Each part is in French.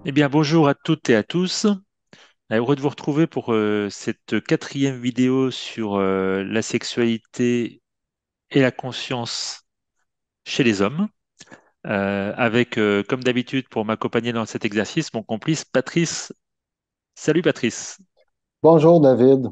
Eh bien, bonjour à toutes et à tous. Heureux de vous retrouver pour cette quatrième vidéo sur la sexualité et la conscience chez les hommes, avec, comme d'habitude, pour m'accompagner dans cet exercice, mon complice Patrice. Salut Patrice. Bonjour David.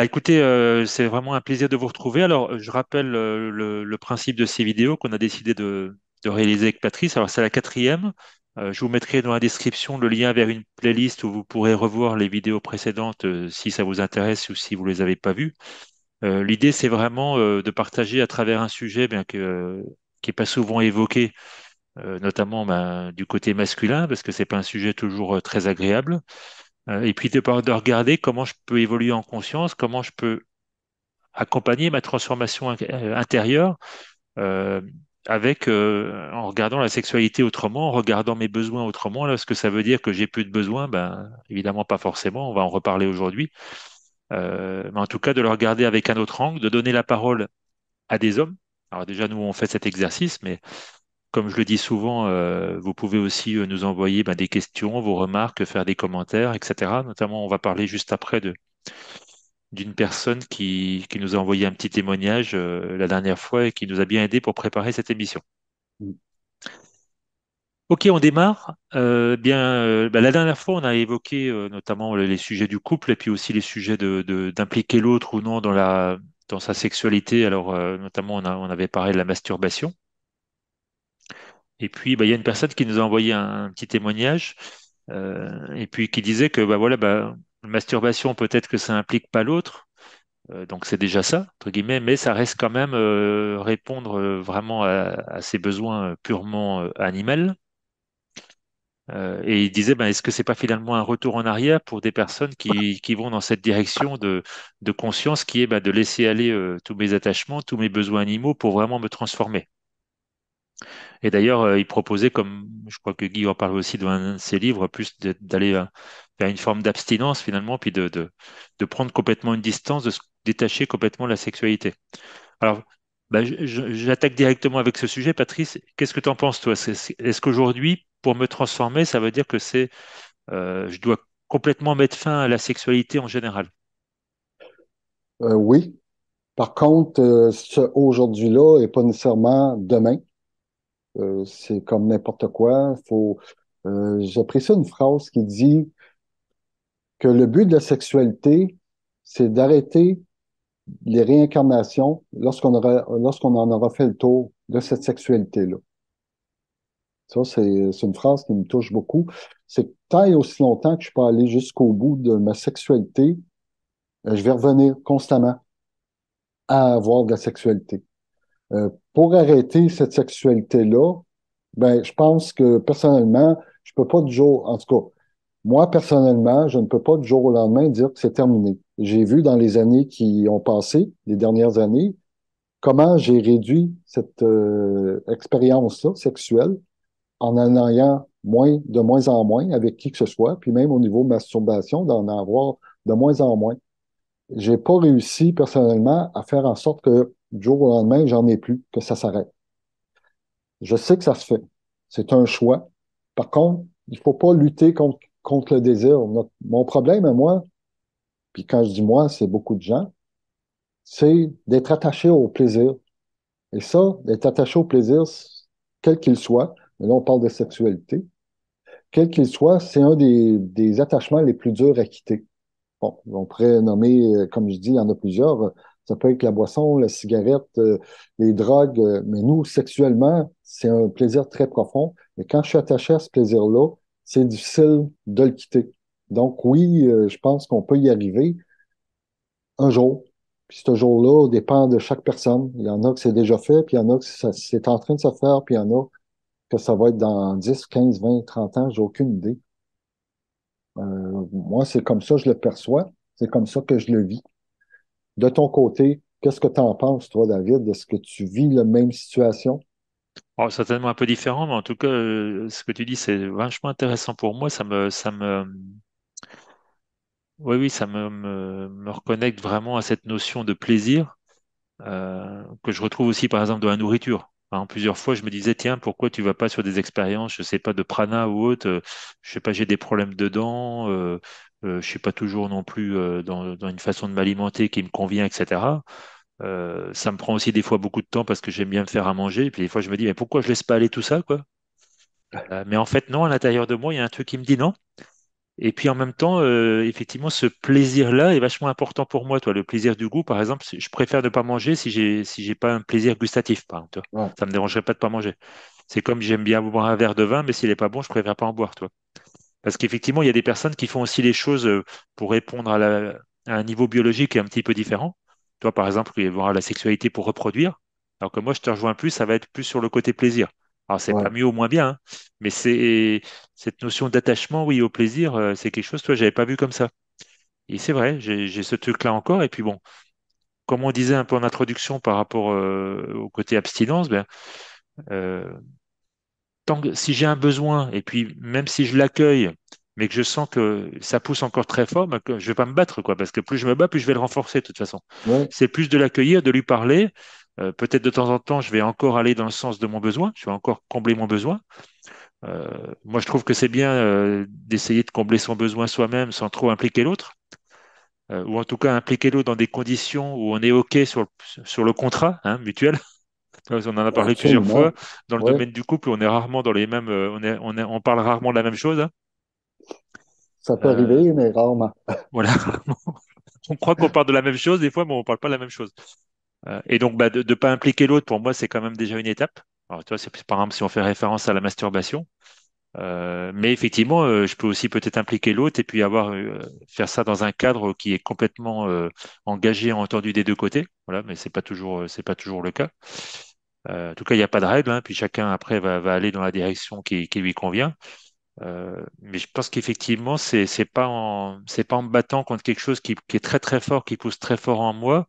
Écoutez, c'est vraiment un plaisir de vous retrouver. Alors, je rappelle le principe de ces vidéos qu'on a décidé de réaliser avec Patrice. Alors, c'est la quatrième. Je vous mettrai dans la description le lien vers une playlist où vous pourrez revoir les vidéos précédentes si ça vous intéresse ou si vous les avez pas vues. L'idée, c'est vraiment de partager à travers un sujet qui est pas souvent évoqué, notamment du côté masculin, parce que c'est pas un sujet toujours très agréable. Et puis de regarder comment je peux évoluer en conscience, comment je peux accompagner ma transformation intérieure euh, en regardant la sexualité autrement, en regardant mes besoins autrement. Là, ce que ça veut dire que j'ai plus de besoins, ben évidemment pas forcément. On va en reparler aujourd'hui. Mais en tout cas, de le regarder avec un autre angle, de donner la parole à des hommes. Alors déjà, nous, on fait cet exercice, mais comme je le dis souvent, vous pouvez aussi nous envoyer des questions, vos remarques, faire des commentaires, etc. Notamment, on va parler juste après d'une personne qui nous a envoyé un petit témoignage la dernière fois et qui nous a bien aidé pour préparer cette émission. Ok, on démarre. La dernière fois, on a évoqué notamment les sujets du couple et puis aussi les sujets d'impliquer l'autre ou non dans sa sexualité. Alors, notamment, on avait parlé de la masturbation. Et puis, il y a une personne qui nous a envoyé un petit témoignage et puis qui disait que la masturbation, peut-être que ça implique pas l'autre. Donc c'est déjà ça, entre guillemets, mais ça reste quand même répondre vraiment à ses besoins purement animaux. Et il disait, est-ce que c'est pas finalement un retour en arrière pour des personnes qui vont dans cette direction de conscience qui est de laisser aller tous mes attachements, tous mes besoins animaux pour vraiment me transformer. Et d'ailleurs, il proposait, comme je crois que Guy en parle aussi dans un de ses livres, plus d'aller vers une forme d'abstinence finalement, puis de prendre complètement une distance, de se détacher complètement de la sexualité. Alors, j'attaque directement avec ce sujet. Patrice, qu'est-ce que tu en penses, toi? Est-ce qu'aujourd'hui, pour me transformer, ça veut dire que je dois complètement mettre fin à la sexualité en général? Oui. Par contre, ce aujourd'hui-là n'est pas nécessairement demain. C'est comme n'importe quoi. J'apprécie une phrase qui dit que le but de la sexualité, c'est d'arrêter les réincarnations lorsqu'on en aura fait le tour de cette sexualité-là. Ça, c'est une phrase qui me touche beaucoup. C'est que tant et aussi longtemps que je peux aller jusqu'au bout de ma sexualité, je vais revenir constamment à avoir de la sexualité. Pour arrêter cette sexualité-là, ben, je pense que personnellement, je peux pas du jour, en tout cas, moi, personnellement, je ne peux pas du jour au lendemain dire que c'est terminé. J'ai vu dans les années qui ont passé, les dernières années, comment j'ai réduit cette expérience-là sexuelle en ayant de moins en moins avec qui que ce soit, puis même au niveau masturbation, d'en avoir de moins en moins. J'ai pas réussi personnellement à faire en sorte que du jour au lendemain, j'en ai plus, que ça s'arrête. Je sais que ça se fait. C'est un choix. Par contre, il faut pas lutter contre le désir. Mon problème à moi, puis quand je dis moi, c'est beaucoup de gens, c'est d'être attaché au plaisir. Et ça, d'être attaché au plaisir, quel qu'il soit, mais là on parle de sexualité, quel qu'il soit, c'est un des attachements les plus durs à quitter. Bon, on pourrait nommer, comme je dis, il y en a plusieurs. Ça peut être la boisson, la cigarette, les drogues, mais nous, sexuellement, c'est un plaisir très profond. Et quand je suis attaché à ce plaisir-là, c'est difficile de le quitter. Donc oui, je pense qu'on peut y arriver un jour. Puis ce jour-là dépend de chaque personne. Il y en a que c'est déjà fait, puis il y en a que c'est en train de se faire, puis il y en a que ça va être dans 10, 15, 20, 30 ans, j'ai aucune idée. Moi, c'est comme ça que je le perçois, c'est comme ça que je le vis. De ton côté, qu'est-ce que tu en penses, toi, David? Est-ce que tu vis la même situation? Bon, certainement un peu différent, mais en tout cas, ce que tu dis, c'est vachement intéressant pour moi. Oui, oui, me reconnecte vraiment à cette notion de plaisir que je retrouve aussi, par exemple, dans la nourriture. Hein, plusieurs fois, je me disais, tiens, pourquoi tu vas pas sur des expériences, je sais pas, de prana ou autre, je sais pas, j'ai des problèmes de dents, je suis pas toujours non plus dans une façon de m'alimenter qui me convient, etc. Ça me prend aussi des fois beaucoup de temps parce que j'aime bien me faire à manger. Et puis des fois, je me dis, mais pourquoi je laisse pas aller tout ça, quoi? Mais en fait, non, à l'intérieur de moi, il y a un truc qui me dit non. Et puis en même temps, effectivement, ce plaisir-là est vachement important pour moi. Toi, le plaisir du goût, par exemple, je préfère ne pas manger si j'ai pas un plaisir gustatif, par exemple. Toi. Ouais, Ça me dérangerait pas de pas manger. C'est comme j'aime bien boire un verre de vin, mais s'il est pas bon, je préfère pas en boire, toi. Parce qu'effectivement, il y a des personnes qui font aussi les choses pour répondre à un niveau biologique qui est un petit peu différent. Toi, par exemple, il y aura la sexualité pour reproduire. Alors que moi, je te rejoins plus, ça va être plus sur le côté plaisir. Alors, c'est pas ouais, mieux ou moins bien, hein, mais c'est cette notion d'attachement, oui, au plaisir, c'est quelque chose, toi, j'avais pas vu comme ça. Et c'est vrai, j'ai ce truc-là encore. Et puis bon, comme on disait un peu en introduction par rapport au côté abstinence, ben, euh, si j'ai un besoin, et puis même si je l'accueille, mais que je sens que ça pousse encore très fort, ben, que je vais pas me battre, quoi, parce que plus je me bats, plus je vais le renforcer, de toute façon. ouais, C'est plus de l'accueillir, de lui parler. Peut-être de temps en temps, je vais encore aller dans le sens de mon besoin, je vais encore combler mon besoin. Euh, Moi, je trouve que c'est bien d'essayer de combler son besoin soi-même sans trop impliquer l'autre, ou en tout cas impliquer l'autre dans des conditions où on est OK sur le contrat hein, mutuel. On en a parlé plusieurs fois. absolument. Dans le Ouais, domaine du couple, on est rarement dans les mêmes, on parle rarement de la même chose. Hein. ça peut Euh, arriver, mais rarement. voilà. On croit qu'on parle de la même chose des fois, mais on parle pas de la même chose. Et donc, bah, de ne pas impliquer l'autre, pour moi, c'est quand même déjà une étape. Alors, toi, c'est par exemple si on fait référence à la masturbation. Mais effectivement, je peux aussi peut-être impliquer l'autre et puis faire ça dans un cadre qui est complètement engagé, entendu des deux côtés. Voilà, mais c'est pas toujours le cas. En tout cas, il n'y a pas de règle, hein, puis chacun après va aller dans la direction qui lui convient. Mais je pense qu'effectivement, c'est pas en me battant contre quelque chose qui est très très fort, qui pousse très fort en moi,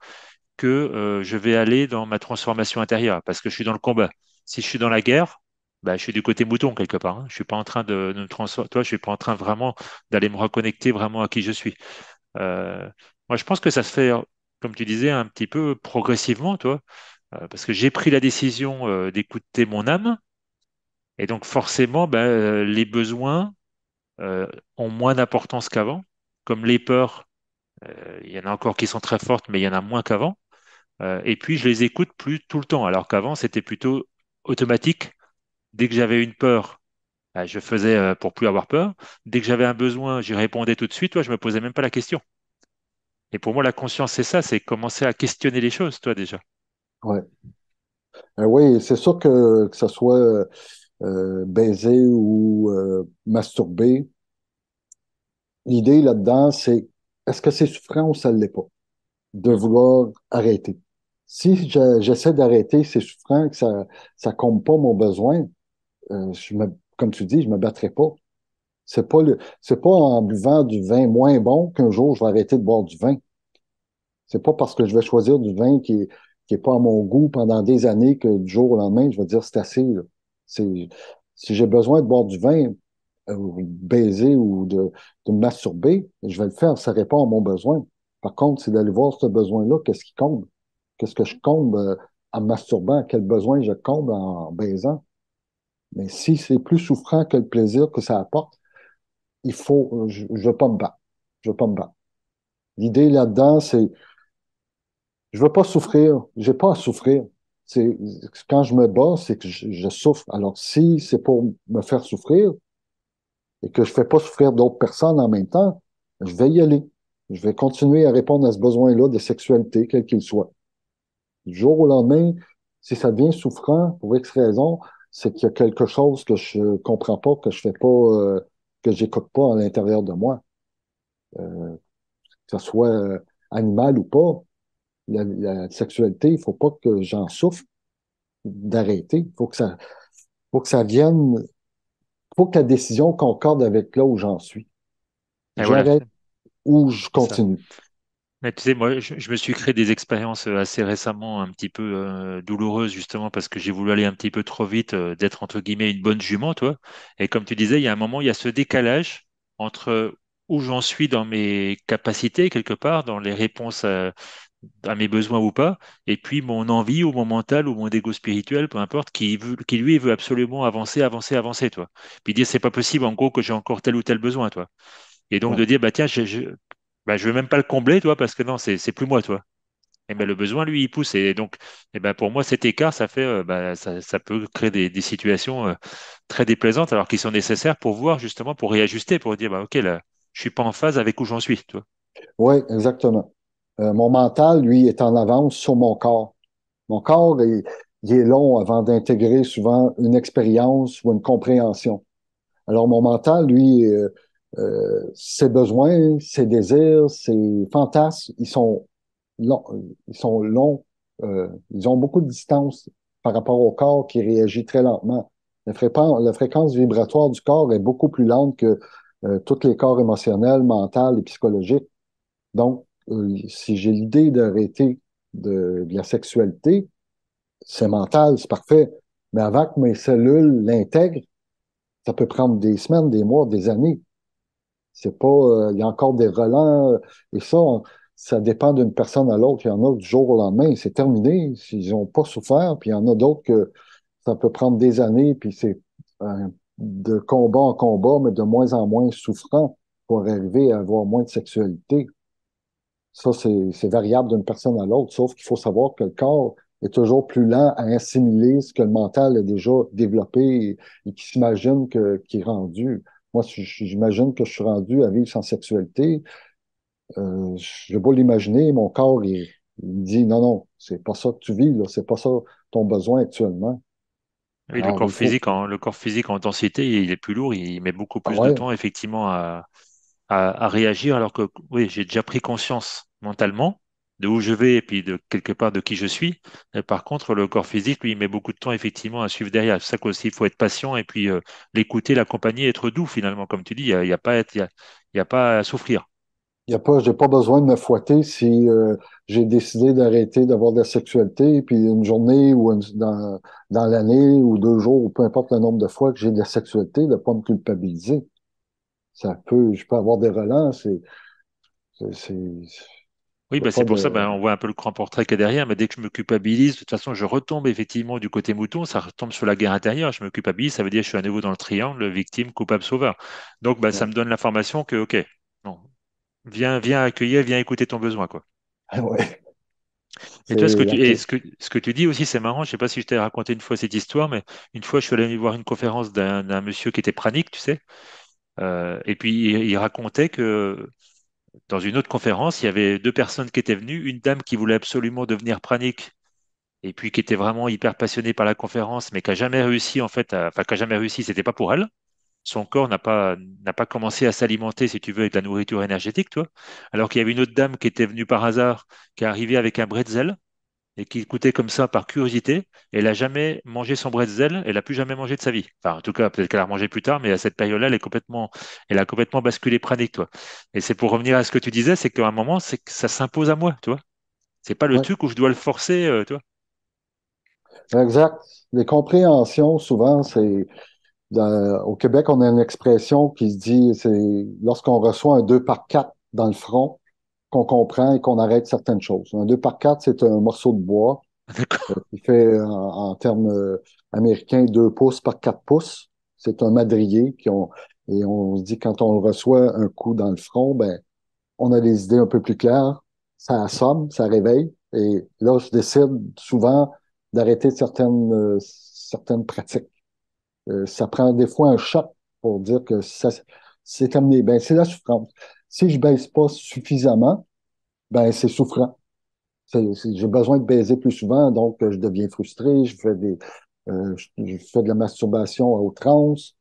que je vais aller dans ma transformation intérieure, parce que je suis dans le combat. Si je suis dans la guerre, bah, je suis du côté mouton quelque part. Hein. Je suis pas en train de me transformer. Toi, je suis pas en train vraiment d'aller me reconnecter vraiment à qui je suis. Euh, Moi, je pense que ça se fait, comme tu disais, un petit peu progressivement, toi, parce que j'ai pris la décision d'écouter mon âme, et donc forcément, ben, les besoins euh, ont moins d'importance qu'avant. Comme les peurs, il y en a encore qui sont très fortes, mais il y en a moins qu'avant. Et puis, je les écoute plus tout le temps, alors qu'avant, c'était plutôt automatique. Dès que j'avais une peur, je faisais pour plus avoir peur. Dès que j'avais un besoin, j'y répondais tout de suite. Toi, je me posais même pas la question. Et pour moi, la conscience, c'est ça, c'est commencer à questionner les choses, toi déjà. Ouais. Oui, c'est sûr que ce soit baiser ou masturber, l'idée là-dedans, c'est est-ce que c'est souffrant ou ça ne l'est pas? De Mm. vouloir arrêter. Si j'essaie d'arrêter, c'est souffrant, que ça comble pas mon besoin, comme tu dis, je me battrai pas. C'est pas en buvant du vin moins bon qu'un jour je vais arrêter de boire du vin. C'est pas parce que je vais choisir du vin qui est pas à mon goût pendant des années que du jour au lendemain, je vais dire c'est assez, là. C'est, si j'ai besoin de boire du vin, ou de baiser ou de me masturber, je vais le faire, ça répond à mon besoin. Par contre, c'est d'aller voir ce besoin-là, qu'est-ce qui comble? Qu'est-ce que je comble en me masturbant? Quel besoin je comble en baisant? Mais si c'est plus souffrant que le plaisir que ça apporte, je veux pas me battre. Je veux pas me battre. L'idée là-dedans, c'est, je veux pas souffrir. J'ai pas à souffrir. C'est, quand je me bats, c'est que je souffre. Alors, si c'est pour me faire souffrir et que je fais pas souffrir d'autres personnes en même temps, je vais y aller. Je vais continuer à répondre à ce besoin-là de sexualité, quel qu'il soit. Du jour au lendemain, si ça devient souffrant pour X raison, c'est qu'il y a quelque chose que je comprends pas, que je fais pas, que j'écoute pas à l'intérieur de moi. Que ce soit animal ou pas, la sexualité, il faut pas que j'en souffre d'arrêter. Faut que ça vienne, faut que la décision concorde avec là où j'en suis. Et voilà, J'arrête ou je c'est ça. continue. Mais tu sais, moi, je me suis créé des expériences assez récemment un petit peu douloureuses, justement, parce que j'ai voulu aller un petit peu trop vite, d'être entre guillemets une bonne jument, toi. Et comme tu disais, il y a un moment, il y a ce décalage entre où j'en suis dans mes capacités, quelque part, dans les réponses à mes besoins ou pas, et puis mon envie ou mon mental ou mon ego spirituel, peu importe, qui lui veut absolument avancer, avancer, avancer, toi. Puis dire c'est pas possible en gros que j'ai encore tel ou tel besoin, toi. Et donc Ouais. de dire bah tiens, je veux même pas le combler, toi, parce que non, c'est plus moi, toi. Et ben le besoin, lui, il pousse. Et donc, et ben pour moi, cet écart, ça fait, ça peut créer des situations très déplaisantes, alors qu'ils sont nécessaires pour voir justement, pour réajuster, pour dire bah ok, là, je suis pas en phase avec où j'en suis, tu vois. Oui, exactement. Mon mental, lui, est en avance sur mon corps. Mon corps, il est long avant d'intégrer souvent une expérience ou une compréhension. Alors, mon mental, lui, ses besoins, ses désirs, ses fantasmes, longs, ils sont longs, ils ont beaucoup de distance par rapport au corps qui réagit très lentement. La fréquence vibratoire du corps est beaucoup plus lente que tous les corps émotionnels, mentaux et psychologiques. Donc, si j'ai l'idée d'arrêter de la sexualité, c'est mental, c'est parfait. Mais avant que mes cellules l'intègrent, ça peut prendre des semaines, des mois, des années. C'est pas, il y a encore des relents, et ça dépend d'une personne à l'autre. Il y en a du jour au lendemain, c'est terminé. S'ils n'ont pas souffert, puis il y en a d'autres que ça peut prendre des années, puis c'est de combat en combat, mais de moins en moins souffrant pour arriver à avoir moins de sexualité. Ça, c'est variable d'une personne à l'autre, sauf qu'il faut savoir que le corps est toujours plus lent à assimiler ce que le mental a déjà développé et qui s'imagine qu'il est rendu. Moi, si j'imagine que je suis rendu à vivre sans sexualité. Je beau l'imaginer, mon corps, il me dit non, non, c'est pas ça que tu vis, là, c'est pas ça ton besoin actuellement. Oui, Alors, il faut. le corps physique en densité, il est plus lourd, il met beaucoup Ah plus de ouais, temps effectivement à réagir, alors que oui, j'ai déjà pris conscience mentalement de où je vais et puis de quelque part de qui je suis. Et par contre, le corps physique, lui, il met beaucoup de temps effectivement à suivre derrière. C'est ça qu'aussi, il faut être patient et puis l'écouter, l'accompagner, être doux finalement, comme tu dis, il y a pas à il y a pas à souffrir. j'ai pas besoin de me fouetter si j'ai décidé d'arrêter d'avoir de la sexualité, puis une journée ou dans l'année ou 2 jours, ou peu importe le nombre de fois que j'ai de la sexualité, de pas me culpabiliser. Je peux avoir des relents, Oui, y a bah c'est pas pour ça, de, bah, on voit un peu le grand portrait qu'il y a derrière, mais dès que je me culpabilise, de toute façon, je retombe effectivement du côté mouton, ça retombe sur la guerre intérieure, je me culpabilise, ça veut dire que je suis à nouveau dans le triangle, victime, coupable, sauveur. Donc, bah, ça ouais. me donne l'information que, OK, non, viens accueillir, viens écouter ton besoin, quoi. Ouais, Et toi, c'est OK. ce que tu dis aussi, c'est marrant, je sais pas si je t'ai raconté une fois cette histoire, mais une fois, je suis allé voir une conférence d'un monsieur qui était pranique, tu sais, et puis il racontait que dans une autre conférence, il y avait deux personnes qui étaient venues, une dame qui voulait absolument devenir pranique et puis qui était vraiment hyper passionnée par la conférence, mais qui a jamais réussi en fait, enfin qui a jamais réussi, c'était pas pour elle. Son corps n'a pas commencé à s'alimenter, si tu veux, avec la nourriture énergétique, toi. Alors qu'il y avait une autre dame qui était venue par hasard, qui est arrivée avec un bretzel et qui écoutait comme ça par curiosité. Elle a jamais mangé son bretzel, elle a plus jamais mangé de sa vie. Enfin, en tout cas, peut-être qu'elle a remangé plus tard, mais à cette période-là, elle a complètement basculé pranique, toi. Et c'est pour revenir à ce que tu disais, c'est qu'à un moment, c'est que ça s'impose à moi, tu vois. C'est pas le Ouais, truc où je dois le forcer, tu vois. exact. Les compréhensions, souvent, au Québec, on a une expression qui se dit, c'est lorsqu'on reçoit un 2 par 4 dans le front, qu'on comprend et qu'on arrête certaines choses. Un 2 par 4, c'est un morceau de bois D'accord. qui fait, en termes américains, 2 pouces par 4 pouces. C'est un madrier et on se dit quand on reçoit un coup dans le front, ben, on a des idées un peu plus claires, ça assomme, ça réveille. Et là, je décide souvent d'arrêter certaines pratiques. Ça prend des fois un choc pour dire que ça, c'est terminé. Ben, c'est la souffrance. Si je baisse pas suffisamment, ben, c'est souffrant. J'ai besoin de baiser plus souvent, donc je deviens frustré, je fais de la masturbation à outrance.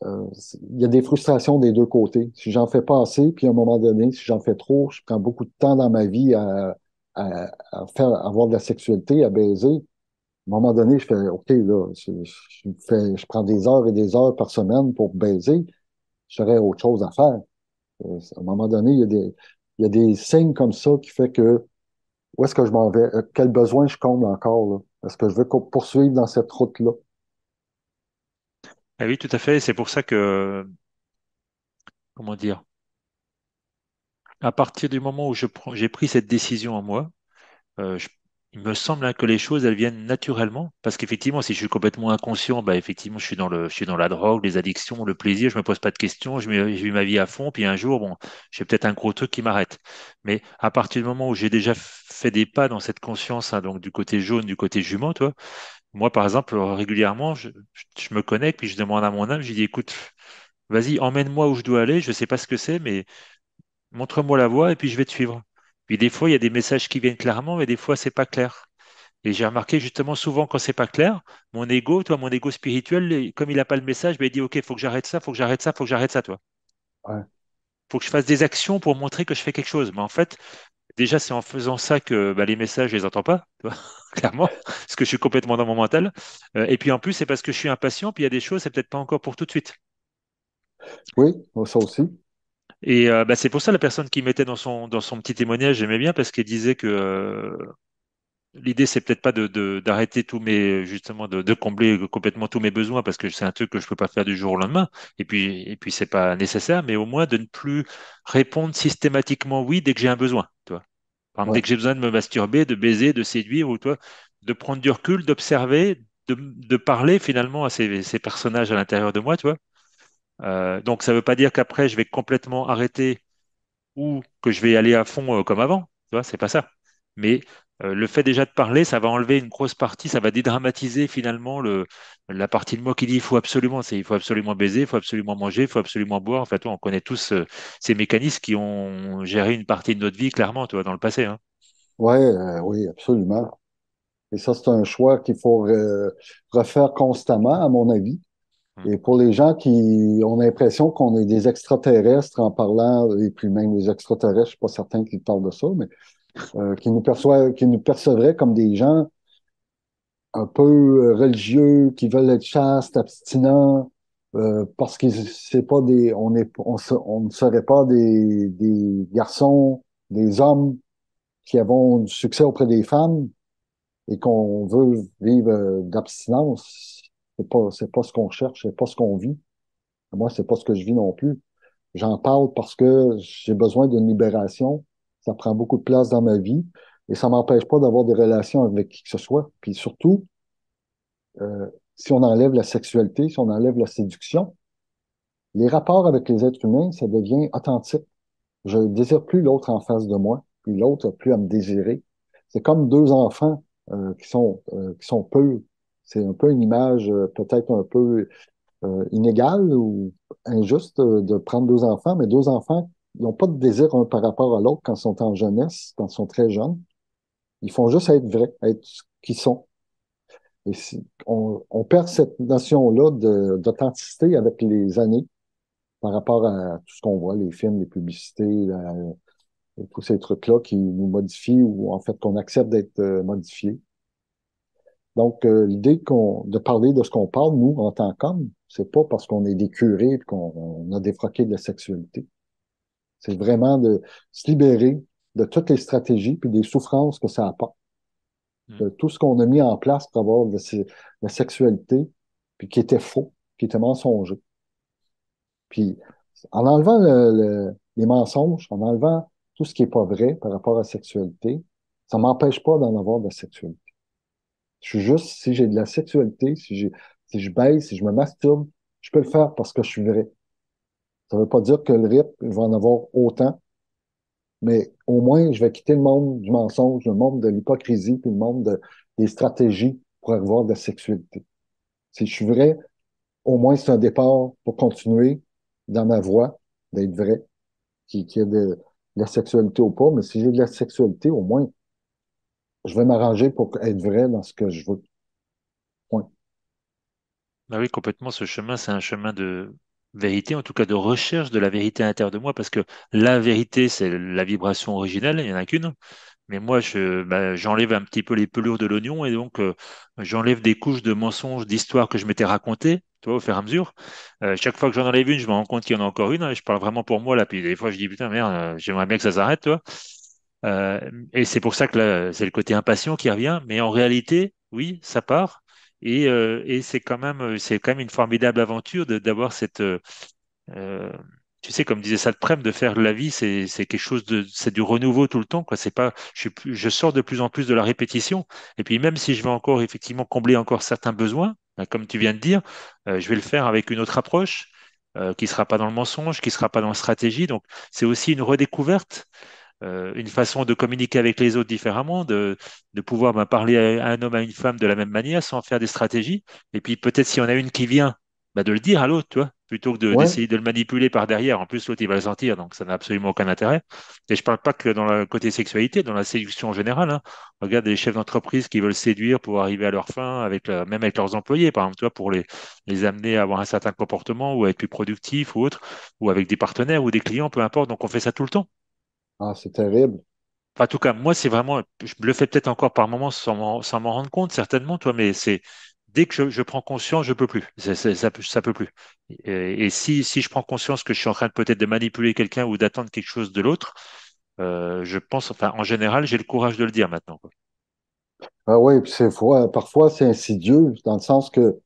Il y a des frustrations des deux côtés. Si j'en fais pas assez, puis à un moment donné, si j'en fais trop, je prends beaucoup de temps dans ma vie à avoir de la sexualité, à baiser. À un moment donné, je fais OK, là, je prends des heures et des heures par semaine pour baiser. J'aurais autre chose à faire. À un moment donné, il y a des signes comme ça qui fait que où est-ce que je m'en vais? Quel besoin je comble encore, là? Est-ce que je veux poursuivre dans cette route-là? Ah oui, tout à fait. C'est pour ça que, comment dire, à partir du moment où j'ai pris cette décision en moi, euh, je- il me semble hein, que les choses, elles viennent naturellement. Parce qu'effectivement, si je suis complètement inconscient, bah, effectivement, je suis dans la drogue, les addictions, le plaisir, je me pose pas de questions, je vis ma vie à fond, puis un jour, bon, j'ai peut-être un gros truc qui m'arrête. Mais à partir du moment où j'ai déjà fait des pas dans cette conscience, hein, donc du côté jaune, du côté jument, toi, moi, par exemple, régulièrement, je me connecte, puis je demande à mon âme, je lui dis, écoute, vas-y, emmène-moi où je dois aller, je sais pas ce que c'est, mais montre-moi la voie, et puis je vais te suivre. Puis des fois, il y a des messages qui viennent clairement, mais des fois, c'est pas clair. Et j'ai remarqué justement souvent quand c'est pas clair, mon ego spirituel, comme il n'a pas le message, ben, il dit, OK, faut que j'arrête ça, faut que j'arrête ça, faut que j'arrête ça, toi. Ouais, Faut que je fasse des actions pour montrer que je fais quelque chose. Mais en fait, déjà, c'est en faisant ça que bah, les messages, je les entends pas, tu vois, clairement, parce que je suis complètement dans mon mental. Et puis en plus, c'est parce que je suis impatient, puis il y a des choses, c'est peut-être pas encore pour tout de suite. oui, ça aussi. Et bah, c'est pour ça la personne qui mettait dans son petit témoignage, j'aimais bien parce qu'elle disait que l'idée, c'est peut-être pas d'arrêter justement, de combler complètement tous mes besoins parce que c'est un truc que je peux pas faire du jour au lendemain. Et puis c'est pas nécessaire, mais au moins de ne plus répondre systématiquement oui dès que j'ai un besoin, toi. Par exemple, dès Ouais, que j'ai besoin de me masturber, de baiser, de séduire ou toi, de prendre du recul, d'observer, de parler finalement à ces personnages à l'intérieur de moi, tu vois. Donc ça veut pas dire qu'après je vais complètement arrêter ou que je vais aller à fond comme avant. Tu vois, c'est pas ça. Mais le fait déjà de parler, ça va enlever une grosse partie, ça va dédramatiser finalement la partie de moi qui dit il faut absolument baiser, il faut absolument manger, il faut absolument boire. En fait, on connaît tous ces mécanismes qui ont géré une partie de notre vie, clairement, tu vois, dans le passé. Hein. ouais, oui, absolument. Et ça, c'est un choix qu'il faut refaire constamment, à mon avis. Mm. Et pour les gens qui ont l'impression qu'on est des extraterrestres en parlant, et puis même les extraterrestres, je suis pas certain qu'ils parlent de ça, mais qui nous percevraient comme des gens un peu religieux, qui veulent être chastes, abstinents, parce que c'est pas des, on ne serait pas des garçons, des hommes qui avons du succès auprès des femmes et qu'on veut vivre d'abstinence. C'est pas ce qu'on cherche, c'est pas ce qu'on vit. Moi, c'est pas ce que je vis non plus. J'en parle parce que j'ai besoin d'une libération. Ça prend beaucoup de place dans ma vie et ça m'empêche pas d'avoir des relations avec qui que ce soit. Puis surtout, si on enlève la sexualité, si on enlève la séduction, les rapports avec les êtres humains, ça devient authentique. Je ne désire plus l'autre en face de moi, puis l'autre n'a plus à me désirer. C'est comme deux enfants qui sont purs. C'est un peu une image peut-être un peu inégale ou injuste de prendre deux enfants, mais deux enfants, ils n'ont pas de désir un par rapport à l'autre quand ils sont en jeunesse, quand ils sont très jeunes. Ils font juste être vrais, être ce qu'ils sont. Et si, on perd cette notion-là d'authenticité avec les années par rapport à tout ce qu'on voit, les films, les publicités, et tous ces trucs-là qui nous modifient ou en fait qu'on accepte d'être modifiés. Donc, l'idée de parler de ce qu'on parle, nous, en tant qu'hommes, c'est pas parce qu'on est des curés et qu'on a défroqué de la sexualité. C'est vraiment de se libérer de toutes les stratégies puis des souffrances que ça apporte, Mm. de tout ce qu'on a mis en place pour avoir de la sexualité, puis qui était faux, qui était mensonger. Puis, en enlevant les mensonges, en enlevant tout ce qui est pas vrai par rapport à la sexualité, ça m'empêche pas d'en avoir de la sexualité. Je suis juste, si j'ai de la sexualité, si je baise, si je me masturbe, je peux le faire parce que je suis vrai. Ça veut pas dire que le RIP, je vais en avoir autant, mais au moins, je vais quitter le monde du mensonge, le monde de l'hypocrisie, puis le monde des stratégies pour avoir de la sexualité. Si je suis vrai, au moins, c'est un départ pour continuer dans ma voie d'être vrai, qui a de la sexualité ou pas, mais si j'ai de la sexualité, au moins, je vais m'arranger pour être vrai dans ce que je veux. Point. Bah oui, complètement, ce chemin, c'est un chemin de vérité, en tout cas de recherche de la vérité à l'intérieur de moi, parce que la vérité, c'est la vibration originelle, il n'y en a qu'une. Mais moi, j'enlève un petit peu les pelures de l'oignon et donc j'enlève des couches de mensonges, d'histoires que je m'étais racontées, tu vois, au fur et à mesure. Chaque fois que j'en enlève une, je me rends compte qu'il y en a encore une. Hein, et je parle vraiment pour moi là. Puis des fois, je dis putain merde, j'aimerais bien que ça s'arrête, tu vois. Et c'est pour ça que là, c'est le côté impatient qui revient. Mais en réalité, oui, ça part. Et c'est quand même une formidable aventure d'avoir euh, tu sais, comme disait Prem, de faire de la vie, c'est quelque chose c'est du renouveau tout le temps, quoi. C'est pas, je sors de plus en plus de la répétition. Et puis même si je vais encore effectivement combler encore certains besoins, hein, comme tu viens de dire, je vais le faire avec une autre approche, qui sera pas dans le mensonge, qui sera pas dans la stratégie. Donc c'est aussi une redécouverte, une façon de communiquer avec les autres différemment, de pouvoir parler à un homme, à une femme de la même manière sans faire des stratégies. Et puis peut-être s'il y en a une qui vient, de le dire à l'autre, tu vois, plutôt que Ouais. d'essayer de le manipuler par derrière. En plus, l'autre, il va le sentir, donc ça n'a absolument aucun intérêt. Et je parle pas que dans le côté sexualité, dans la séduction en général, hein. Regarde des chefs d'entreprise qui veulent séduire pour arriver à leur fin, même avec leurs employés, par exemple, tu vois, pour les amener à avoir un certain comportement ou à être plus productifs ou autre, ou avec des partenaires ou des clients, peu importe. Donc on fait ça tout le temps. Ah, c'est terrible. Enfin, en tout cas, moi, c'est vraiment, je le fais peut-être encore par moments sans m'en rendre compte, certainement, toi, mais c'est dès que je prends conscience, je peux plus. Ça peut plus. Et si je prends conscience que je suis en train de peut-être de manipuler quelqu'un ou d'attendre quelque chose de l'autre, je pense, enfin, en général, j'ai le courage de le dire maintenant, quoi. Ah oui, puis parfois c'est insidieux, dans le sens que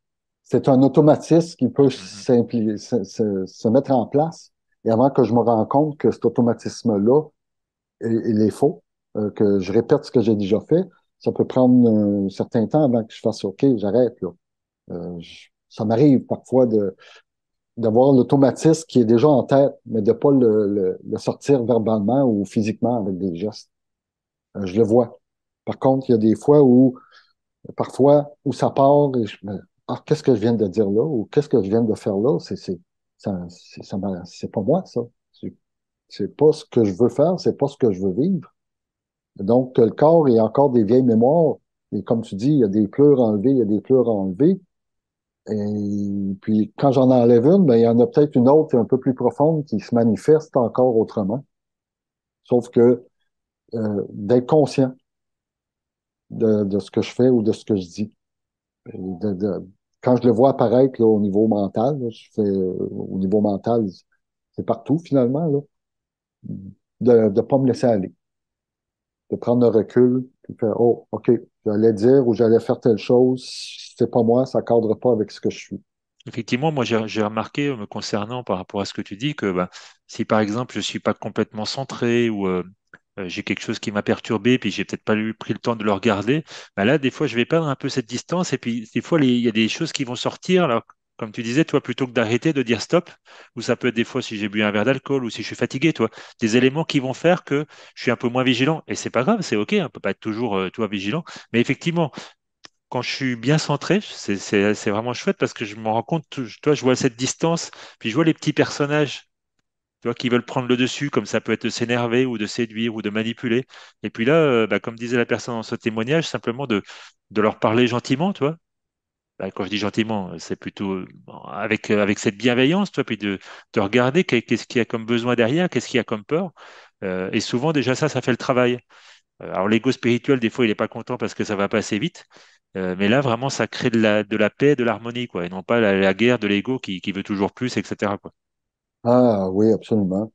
c'est un automatisme qui peut Mhm. se mettre en place. Et avant que je me rende compte que cet automatisme-là, il est faux, que je répète ce que j'ai déjà fait, ça peut prendre un certain temps avant que je fasse OK, j'arrête là. Ça m'arrive parfois d'avoir l'automatisme qui est déjà en tête, mais de ne pas le sortir verbalement ou physiquement avec des gestes. Je le vois. Par contre, il y a des fois où parfois où ça part et ah, qu'est-ce que je viens de dire là ou qu'est-ce que je viens de faire là, c'est pas moi, ça. C'est pas ce que je veux faire, c'est pas ce que je veux vivre. Donc, le corps est encore des vieilles mémoires. Et comme tu dis, il y a des pleurs enlevées, il y a des pleurs à enlever. Et puis, quand j'en enlève une, ben, il y en a peut-être une autre un peu plus profonde qui se manifeste encore autrement. Sauf que d'être conscient de ce que je fais ou de ce que je dis. Quand je le vois apparaître là, au niveau mental, là, au niveau mental, c'est partout finalement, là, de ne pas me laisser aller, de prendre le recul, puis faire, oh, OK, j'allais dire ou j'allais faire telle chose, c'est pas moi, ça ne cadre pas avec ce que je suis. Effectivement, moi, j'ai remarqué, me concernant par rapport à ce que tu dis, que si par exemple, je suis pas complètement centré ou j'ai quelque chose qui m'a perturbé, puis j'ai peut-être pas pris le temps de le regarder, là, des fois, je vais perdre un peu cette distance, et puis des fois, il y a des choses qui vont sortir. Alors, comme tu disais, toi, plutôt que d'arrêter, de dire stop, ou ça peut être des fois si j'ai bu un verre d'alcool ou si je suis fatigué, toi, des éléments qui vont faire que je suis un peu moins vigilant. Et c'est pas grave, c'est OK, on peut pas être toujours, toi, vigilant. Mais effectivement, quand je suis bien centré, c'est vraiment chouette parce que je me rends compte, toi, je vois cette distance, puis je vois les petits personnages, tu vois, qui veulent prendre le dessus, comme ça peut être de s'énerver ou de séduire ou de manipuler. Et puis là, comme disait la personne dans ce témoignage, simplement de leur parler gentiment, tu vois. Quand je dis gentiment, c'est plutôt avec cette bienveillance, toi, puis de regarder qu'est-ce qu'il y a comme besoin derrière, qu'est-ce qu'il y a comme peur. Et souvent, déjà, ça fait le travail. Alors l'ego spirituel, des fois, il n'est pas content parce que ça va pas assez vite. Mais là, vraiment, ça crée de la paix, de l'harmonie, quoi, et non pas la guerre de l'ego qui veut toujours plus, etc., quoi. Ah oui, absolument.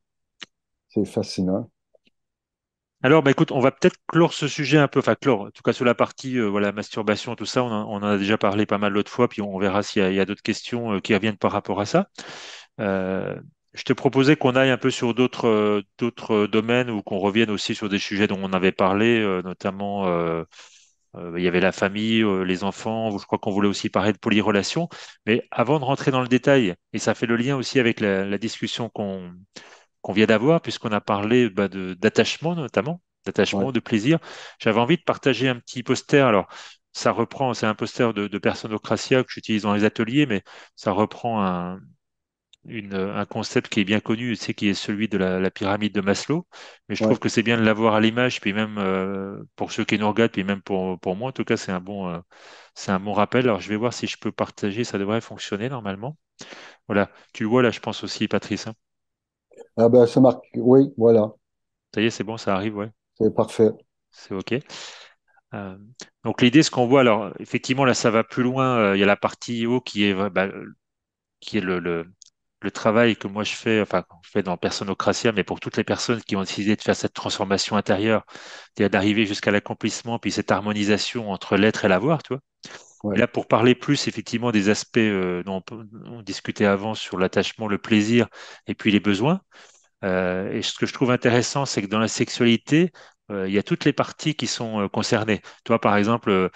C'est fascinant. Alors, écoute, on va peut-être clore ce sujet un peu, enfin clore, en tout cas sur la partie voilà, masturbation, tout ça, on en a déjà parlé pas mal l'autre fois, puis on verra il y a d'autres questions qui reviennent par rapport à ça. Euh, je te proposais qu'on aille un peu sur d'autres domaines ou qu'on revienne aussi sur des sujets dont on avait parlé, notamment il y avait la famille, les enfants, je crois qu'on voulait aussi parler de polyrelation. Mais avant de rentrer dans le détail, et ça fait le lien aussi avec la discussion qu'on vient d'avoir, puisqu'on a parlé d'attachement notamment, Ouais, d'attachement, de plaisir, j'avais envie de partager un petit poster. Alors, ça reprend, c'est un poster de Personocratia que j'utilise dans les ateliers, mais ça reprend un concept qui est bien connu, c'est qui est celui de la pyramide de Maslow. Mais je trouve ouais. que c'est bien de l'avoir à l'image, puis même pour ceux qui nous regardent, puis même pour moi, en tout cas, c'est un bon rappel. Alors, je vais voir si je peux partager, ça devrait fonctionner normalement. Voilà, tu le vois là, je pense aussi, Patrice, hein. Ah ben, c'est marqué. Oui, voilà. Ça y est, c'est bon, ça arrive, ouais, C'est parfait. c'est OK. Euh, donc l'idée, ce qu'on voit, alors effectivement, là, ça va plus loin. Il y a la partie haut qui est le travail que moi je fais, enfin, qu'on fait dans Personocratia, mais pour toutes les personnes qui ont décidé de faire cette transformation intérieure, c'est-à-dire d'arriver jusqu'à l'accomplissement, puis cette harmonisation entre l'être et l'avoir, tu vois. Et ouais, là, pour parler plus effectivement des aspects dont on discutait avant sur l'attachement, le plaisir et puis les besoins. Et ce que je trouve intéressant, c'est que dans la sexualité, il y a toutes les parties qui sont concernées. Toi, par exemple,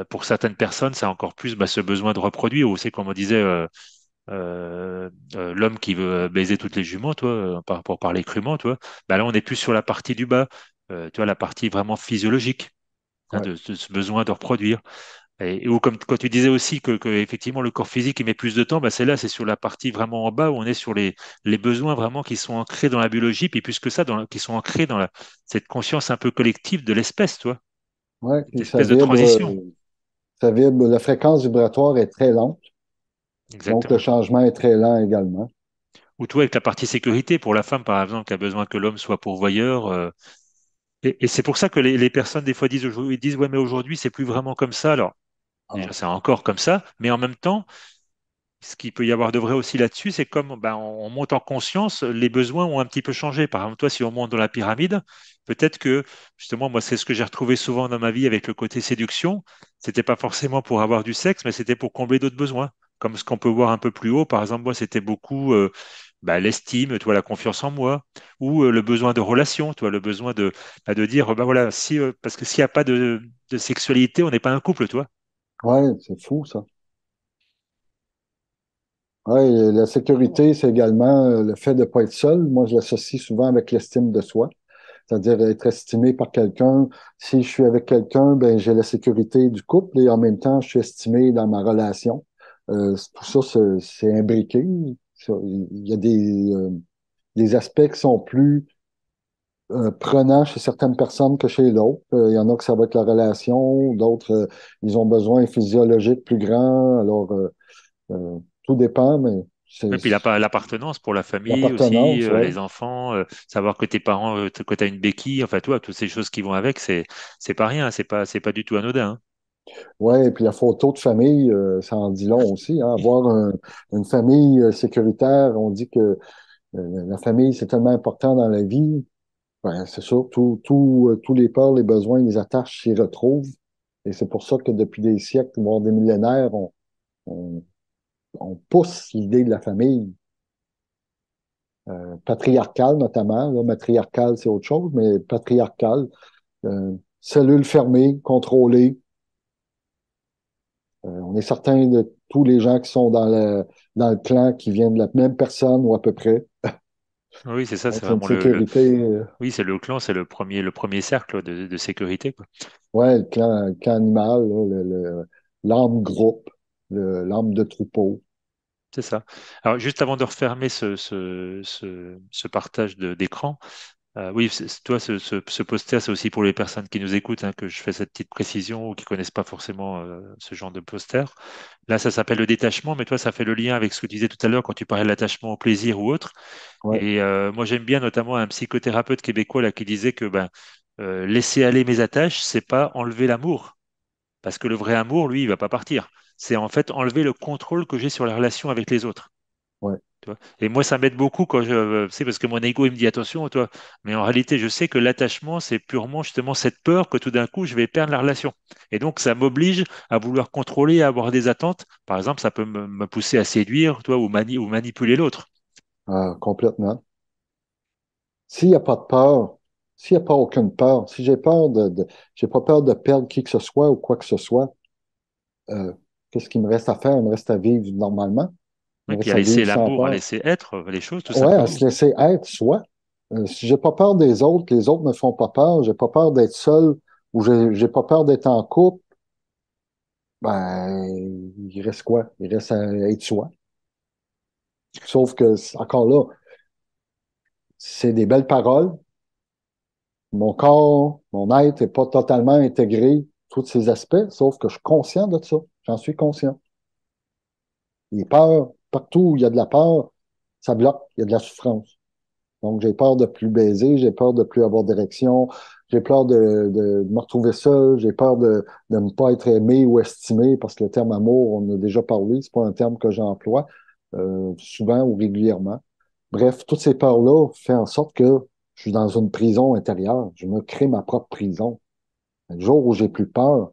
pour certaines personnes, c'est encore plus bah, ce besoin de reproduire, ou c'est comme on disait, l'homme qui veut baiser toutes les juments, toi, pour parler crûment, toi, bah là, on est plus sur la partie du bas, tu vois, la partie vraiment physiologique, hein, ouais, de ce besoin de reproduire. Ou comme quand tu disais aussi que effectivement le corps physique il met plus de temps, bah c'est là, c'est sur la partie vraiment en bas où on est sur les besoins vraiment qui sont ancrés dans la biologie, puis plus que ça, qui sont ancrés dans cette conscience un peu collective de l'espèce, toi, ouais. cette Puis espèce de transition. ça vibre, la fréquence vibratoire est très lente, donc le Exactement. changement est très lent également. Ou toi, avec la partie sécurité, pour la femme, par exemple, qui a besoin que l'homme soit pourvoyeur. Et c'est pour ça que les personnes, des fois, ils disent, ouais, mais aujourd'hui, c'est plus vraiment comme ça. Alors, déjà, Ah, c'est encore comme ça, mais en même temps, ce qu'il peut y avoir de vrai aussi là-dessus, c'est comme ben, on monte en conscience, les besoins ont un petit peu changé. Par exemple, toi, si on monte dans la pyramide, peut-être que, justement, moi, c'est ce que j'ai retrouvé souvent dans ma vie avec le côté séduction. C'était pas forcément pour avoir du sexe, mais c'était pour combler d'autres besoins. Comme ce qu'on peut voir un peu plus haut. Par exemple, moi, c'était beaucoup ben, l'estime, toi, la confiance en moi, ou le besoin de relation, toi, le besoin de dire, ben voilà, si, parce que s'il n'y a pas de sexualité, on n'est pas un couple, toi. ouais, c'est fou ça. Ouais, et la sécurité, c'est également le fait de ne pas être seul. Moi, je l'associe souvent avec l'estime de soi, c'est-à-dire être estimé par quelqu'un. Si je suis avec quelqu'un, ben, j'ai la sécurité du couple et en même temps, je suis estimé dans ma relation. Tout ça, c'est imbriqué. Il y a des aspects qui sont plus prenants chez certaines personnes que chez l'autre. Il y en a que ça va être la relation, d'autres, ils ont besoin physiologiques plus grands. Alors, tout dépend, mais c'est Et puis l'appartenance pour la famille aussi, l'appartenance, ouais. les enfants, savoir que tes parents, que tu as une béquille, enfin toi, toutes ces choses qui vont avec, c'est pas rien, c'est pas du tout anodin, hein. Ouais, et puis la photo de famille, ça en dit long aussi, hein. Avoir une famille sécuritaire, on dit que la famille, c'est tellement important dans la vie. Ben, c'est sûr, tous les peurs, les besoins, les attaches s'y retrouvent. Et c'est pour ça que depuis des siècles, voire des millénaires, on, on pousse l'idée de la famille patriarcale notamment. Là, matriarcale, c'est autre chose, mais patriarcale. Cellule fermée, contrôlée. On est certain de tous les gens qui sont dans le clan qui viennent de la même personne ou à peu près. Oui, c'est ça, Donc, c'est c'est une vraiment sécurité. oui, c'est le clan, c'est le premier cercle de sécurité, quoi. Ouais, le clan animal, là, l'âme groupe, l'âme de troupeau. C'est ça. Alors, juste avant de refermer ce partage d'écran, oui, toi, ce poster, c'est aussi pour les personnes qui nous écoutent, hein, que je fais cette petite précision ou qui connaissent pas forcément ce genre de poster. Là, ça s'appelle le détachement, mais toi, ça fait le lien avec ce que tu disais tout à l'heure quand tu parlais de l'attachement au plaisir ou autre. Ouais, Et moi, j'aime bien notamment un psychothérapeute québécois là qui disait que ben, laisser aller mes attaches, c'est pas enlever l'amour, parce que le vrai amour, lui, il va pas partir. C'est en fait enlever le contrôle que j'ai sur la relation avec les autres. ouais. Tu vois. Et moi, ça m'aide beaucoup quand c'est parce que mon ego, il me dit attention, toi. Mais en réalité, je sais que l'attachement, c'est purement justement cette peur que tout d'un coup, je vais perdre la relation. Et donc, ça m'oblige à vouloir contrôler, à avoir des attentes. Par exemple, ça peut me pousser à séduire, toi, ou manipuler l'autre. Complètement. S'il n'y a pas de peur, s'il n'y a pas aucune peur, si j'ai peur j'ai pas peur de perdre qui que ce soit ou quoi que ce soit, euh, qu'est-ce qu'il me reste à faire? Il me reste à vivre normalement. Il Et me puis reste à à laisser vivre sans l'amour, à peur. laisser être les choses, tout Ouais, à simplement. se laisser être soi. Si j'ai pas peur des autres, les autres me font pas peur, j'ai pas peur d'être seul ou j'ai pas peur d'être en couple, ben, il reste quoi? Il reste à être soi. Sauf que, encore là, c'est des belles paroles. Mon corps, mon être n'est pas totalement intégré tous ces aspects, sauf que je suis conscient de ça. J'en suis conscient. Les peurs, partout où il y a de la peur, ça bloque, il y a de la souffrance. Donc, j'ai peur de plus baiser, j'ai peur de plus avoir d'érection, j'ai peur de me retrouver seul, j'ai peur de ne pas être aimé ou estimé, parce que le terme amour, on en a déjà parlé, c'est pas un terme que j'emploie souvent ou régulièrement. Bref, toutes ces peurs-là font en sorte que je suis dans une prison intérieure. Je me crée ma propre prison. Le jour où j'ai plus peur,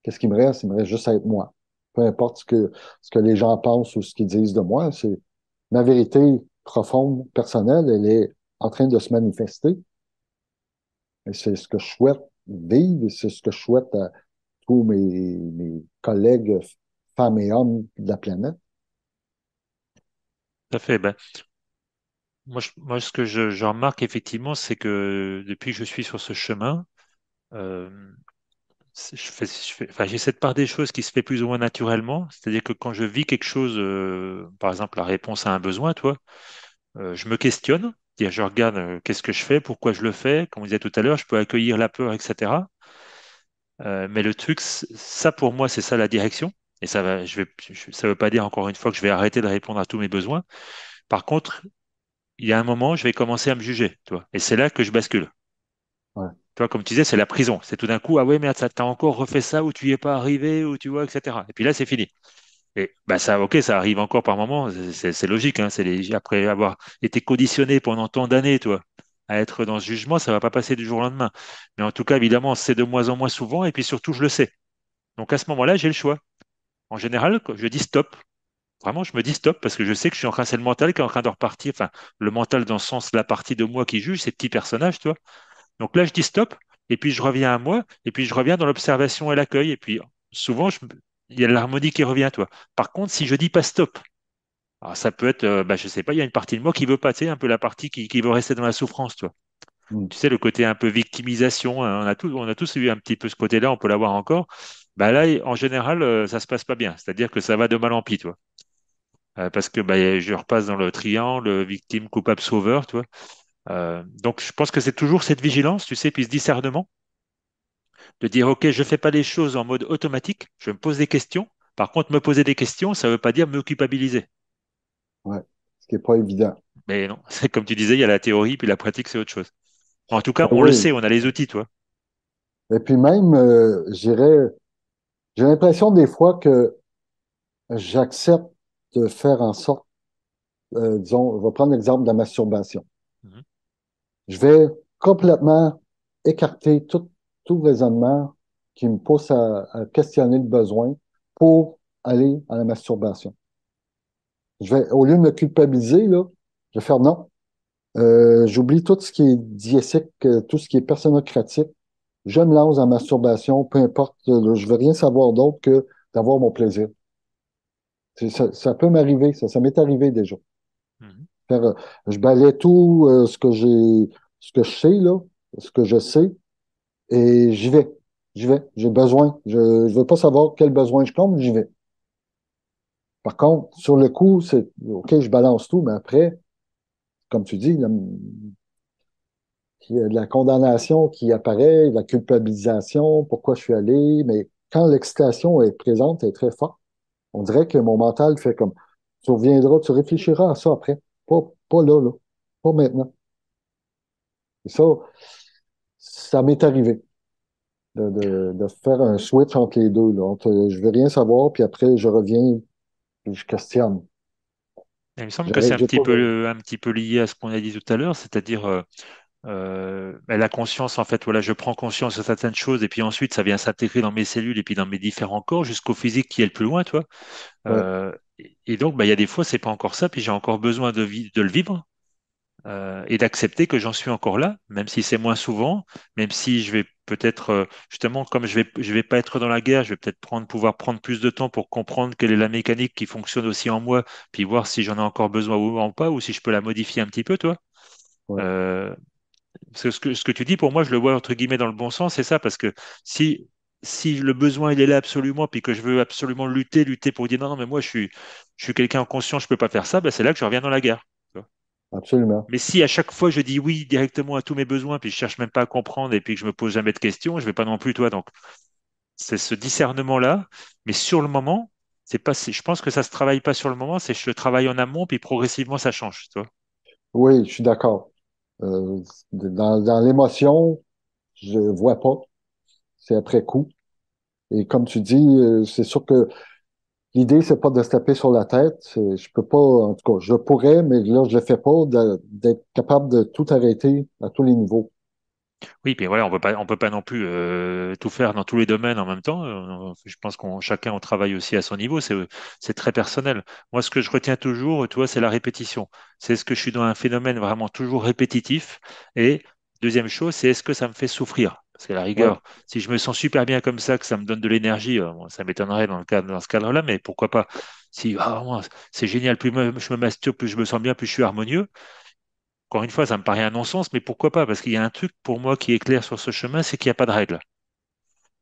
Qu'est-ce qui me reste? Il me reste juste à être moi. Peu importe ce que les gens pensent ou ce qu'ils disent de moi, c'est ma vérité profonde, personnelle, elle est en train de se manifester. Et c'est ce que je souhaite vivre et c'est ce que je souhaite à tous mes collègues, femmes et hommes de la planète. Tout à fait. Ben, moi, ce que je remarque effectivement, c'est que depuis que je suis sur ce chemin, euh, enfin, j'ai cette part des choses qui se fait plus ou moins naturellement. C'est-à-dire que quand je vis quelque chose, par exemple la réponse à un besoin, toi, je me questionne. C'est-à-dire, je regarde qu'est-ce que je fais, pourquoi je le fais. Comme on disait tout à l'heure, je peux accueillir la peur, etc. Mais le truc, ça pour moi, c'est ça la direction. Et ça va, ça veut pas dire encore une fois que je vais arrêter de répondre à tous mes besoins. Par contre, il y a un moment, je vais commencer à me juger, tu vois. Et c'est là que je bascule. Ouais, Tu vois, comme tu disais, c'est la prison. C'est tout d'un coup, ah ouais, merde, t'as encore refait ça, ou tu y es pas arrivé, ou tu vois, etc. Et puis là, c'est fini. Et bah ça, ok, ça arrive encore par moment, c'est logique, hein, après avoir été conditionné pendant tant d'années, toi, à être dans ce jugement, ça va pas passer du jour au lendemain. Mais en tout cas, évidemment, c'est de moins en moins souvent, et puis surtout, je le sais. Donc à ce moment-là, j'ai le choix. En général, je dis stop. Vraiment, je me dis stop parce que je sais que je suis en train, c'est le mental qui est en train de repartir. Enfin, le mental dans le sens, la partie de moi qui juge, ces petits personnages, tu vois. Donc là, je dis stop, et puis je reviens à moi, et puis je reviens dans l'observation et l'accueil, et puis souvent, il y a l'harmonie qui revient, toi. Par contre, si je dis pas stop, alors ça peut être, bah, je sais pas, il y a une partie de moi qui veut pas, tu sais, un peu la partie qui veut rester dans la souffrance, toi. mm, Tu sais, le côté un peu victimisation, hein, on a tous eu un petit peu ce côté-là, on peut l'avoir encore. Bah là, en général, ça se passe pas bien. C'est-à-dire que ça va de mal en pis, toi. Parce que bah, je repasse dans le triangle, victime, coupable, sauveur, tu vois. Donc, je pense que c'est toujours cette vigilance, tu sais, puis ce discernement de dire, OK, je fais pas les choses en mode automatique, je me pose des questions. Par contre, me poser des questions, ça veut pas dire me culpabiliser. ouais. Ce qui n'est pas évident. Mais non, c'est comme tu disais, il y a la théorie, puis la pratique, c'est autre chose. En tout cas, Ben on le oui. sait, on a les outils, toi. Et puis même, je dirais, j'ai l'impression des fois que j'accepte de faire en sorte, disons, on va prendre l'exemple de la masturbation. Mhm. Je vais complètement écarter tout raisonnement qui me pousse à questionner le besoin pour aller à la masturbation. Au lieu de me culpabiliser, là, je vais faire non. J'oublie tout ce qui est diéséque, tout ce qui est personnocratique. Je me lance en masturbation, peu importe, là, je veux rien savoir d'autre que d'avoir mon plaisir. Ça peut m'arriver, ça m'est arrivé déjà. Mhm. Faire, je balais tout ce que je sais, là, ce que je sais, et j'y vais. J'y vais. J'ai besoin. Je ne veux pas savoir quel besoin je comble, j'y vais. Par contre, sur le coup, c'est OK, je balance tout, mais après, comme tu dis, il y a de la condamnation qui apparaît, de la culpabilisation, pourquoi je suis allé, mais quand l'excitation est présente, elle est très forte, on dirait que mon mental fait comme tu reviendras, tu réfléchiras à ça après. Pas là, là. Pas maintenant. Et ça m'est arrivé de faire un switch entre les deux, là, je veux rien savoir, puis après, je reviens, puis je questionne. Il me semble que c'est J'ai pas de... un petit peu lié à ce qu'on a dit tout à l'heure, c'est-à-dire la conscience, en fait, voilà, je prends conscience de certaines choses et puis ensuite ça vient s'intégrer dans mes cellules et puis dans mes différents corps jusqu'au physique qui est le plus loin, toi. Ouais, Et donc, bah, il y a des fois, c'est pas encore ça, puis j'ai encore besoin de le vivre et d'accepter que j'en suis encore là, même si c'est moins souvent, même si je vais peut-être, justement, comme je vais pas être dans la guerre, je vais peut-être pouvoir prendre plus de temps pour comprendre quelle est la mécanique qui fonctionne aussi en moi, puis voir si j'en ai encore besoin ou pas, ou si je peux la modifier un petit peu, toi. ouais. Euh, Parce que ce que tu dis, pour moi, je le vois entre guillemets dans le bon sens, c'est ça, parce que si le besoin il est là absolument, puis que je veux absolument lutter pour dire non, non, mais moi je suis quelqu'un en conscience, je peux pas faire ça, ben, c'est là que je reviens dans la guerre. Tu vois. Absolument. Mais si à chaque fois je dis oui directement à tous mes besoins, puis je cherche même pas à comprendre, et puis que je me pose jamais de questions, je vais pas non plus, toi. Donc c'est ce discernement-là, mais sur le moment, je pense que ça se travaille pas sur le moment, c'est je le travaille en amont, puis progressivement ça change, tu vois. Oui, je suis d'accord. Euh, dans l'émotion, je vois pas. C'est après coup. Et comme tu dis, c'est sûr que l'idée, c'est pas de se taper sur la tête. Je peux pas, en tout cas, je pourrais, mais là, je le fais pas, d'être capable de tout arrêter à tous les niveaux. Oui, puis voilà, on peut pas non plus tout faire dans tous les domaines en même temps. Je pense qu'on chacun on travaille aussi à son niveau. C'est très personnel. Moi, ce que je retiens toujours, tu vois, c'est la répétition. C'est ce que je suis dans un phénomène vraiment toujours répétitif. Et deuxième chose, c'est est-ce que ça me fait souffrir? Parce qu'à la Ouais, rigueur, si je me sens super bien comme ça, que ça me donne de l'énergie, bon, ça m'étonnerait dans ce cadre-là, mais pourquoi pas? Si moi, c'est génial, je me masturbe, plus je me sens bien, plus je suis harmonieux. Encore une fois, ça me paraît un non-sens, mais pourquoi pas? Parce qu'il y a un truc pour moi qui est clair sur ce chemin, c'est qu'il n'y a pas de règle.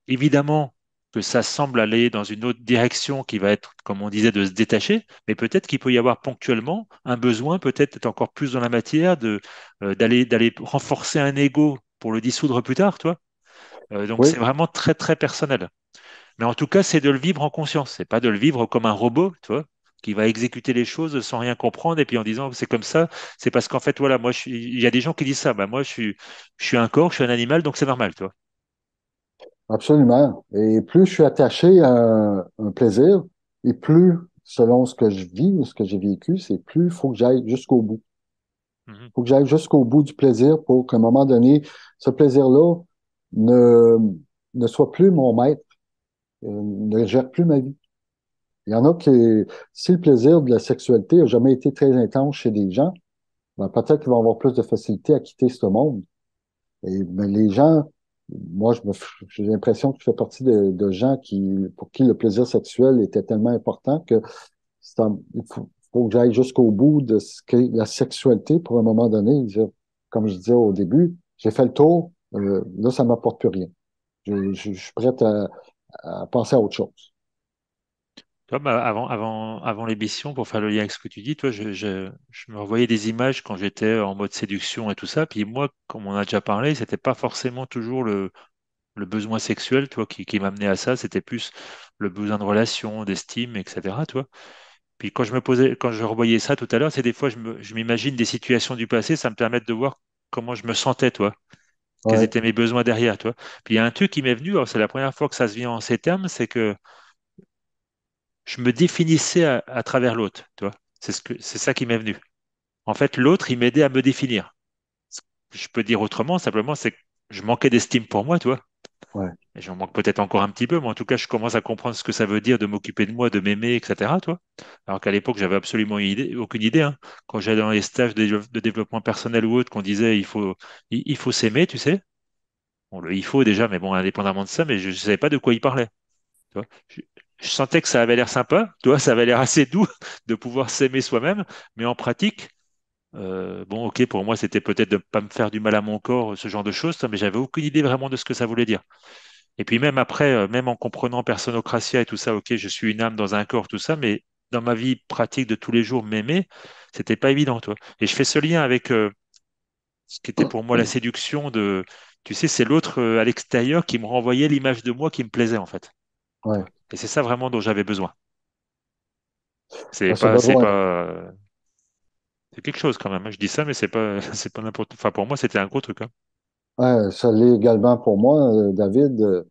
Évidemment que ça semble aller dans une autre direction qui va être, comme on disait, de se détacher, mais peut-être qu'il peut y avoir ponctuellement un besoin, peut-être d'être encore plus dans la matière, d'aller renforcer un ego pour le dissoudre plus tard, toi. Donc oui, c'est vraiment très très personnel. Mais en tout cas, c'est de le vivre en conscience. C'est pas de le vivre comme un robot, tu vois, qui va exécuter les choses sans rien comprendre et puis en disant que c'est comme ça. C'est parce qu'en fait, voilà, il y a des gens qui disent ça. Bah, je suis un corps, je suis un animal, donc c'est normal, tu vois. absolument. Et plus je suis attaché à un plaisir, et plus, selon ce que je vis ou ce que j'ai vécu, c'est plus il faut que j'aille jusqu'au bout. Mhm. Il faut que j'aille jusqu'au bout du plaisir pour qu'à un moment donné, ce plaisir-là ne, ne soit plus mon maître, ne gère plus ma vie. Il y en a qui, si le plaisir de la sexualité n'a jamais été très intense chez des gens, ben peut-être qu'ils vont avoir plus de facilité à quitter ce monde. Et ben, les gens, moi, j'ai l'impression que je fais partie de gens pour qui le plaisir sexuel était tellement important que faut que j'aille jusqu'au bout de ce qu'est la sexualité pour un moment donné. Comme je disais au début, j'ai fait le tour, là, ça ne m'apporte plus rien. Je suis prêt à penser à autre chose. Toi, bah, avant l'émission, pour faire le lien avec ce que tu dis, toi, je me revoyais des images quand j'étais en mode séduction et tout ça. Puis moi, comme on a déjà parlé, c'était pas forcément toujours le besoin sexuel, toi, qui m'amenait à ça. C'était plus le besoin de relation, d'estime, etc. Toi. Puis quand je revoyais ça tout à l'heure, c'est des fois, je m'imagine des situations du passé, ça me permet de voir comment je me sentais, toi, quels Ouais, étaient mes besoins derrière, toi. Puis il y a un truc qui m'est venu, alors c'est la première fois que ça se vient en ces termes, c'est que je me définissais à travers l'autre, tu vois. C'est ça qui m'est venu. En fait, l'autre, il m'aidait à me définir. Je peux dire autrement, simplement, c'est que je manquais d'estime pour moi, tu vois. ouais. Et j'en manque peut-être encore un petit peu, mais en tout cas, je commence à comprendre ce que ça veut dire de m'occuper de moi, de m'aimer, etc., toi. Alors qu'à l'époque, j'avais absolument aucune idée, hein. Quand j'allais dans les stages de développement personnel ou autre, qu'on disait il faut s'aimer, tu sais. Bon, il faut déjà, mais bon, indépendamment de ça, mais je ne savais pas de quoi il parlait. Tu vois. Je sentais que ça avait l'air sympa, tu vois, ça avait l'air assez doux de pouvoir s'aimer soi-même, mais en pratique, bon, ok, pour moi, c'était peut-être de ne pas me faire du mal à mon corps, ce genre de choses, mais j'avais aucune idée vraiment de ce que ça voulait dire. Et puis même après, même en comprenant Personocratia et tout ça, ok, je suis une âme dans un corps, tout ça, mais dans ma vie pratique de tous les jours, m'aimer, c'était pas évident, toi. Et je fais ce lien avec ce qui était pour moi la séduction tu sais, c'est l'autre à l'extérieur qui me renvoyait l'image de moi qui me plaisait, en fait. Ouais. Et c'est ça vraiment dont j'avais besoin. Ben, ce C'est besoin, pas, c'est quelque chose quand même, hein. Je dis ça, mais c'est pas, c'est pas n'importe. Enfin, pour moi, c'était un gros truc, hein. ouais, ça l'est également pour moi, David.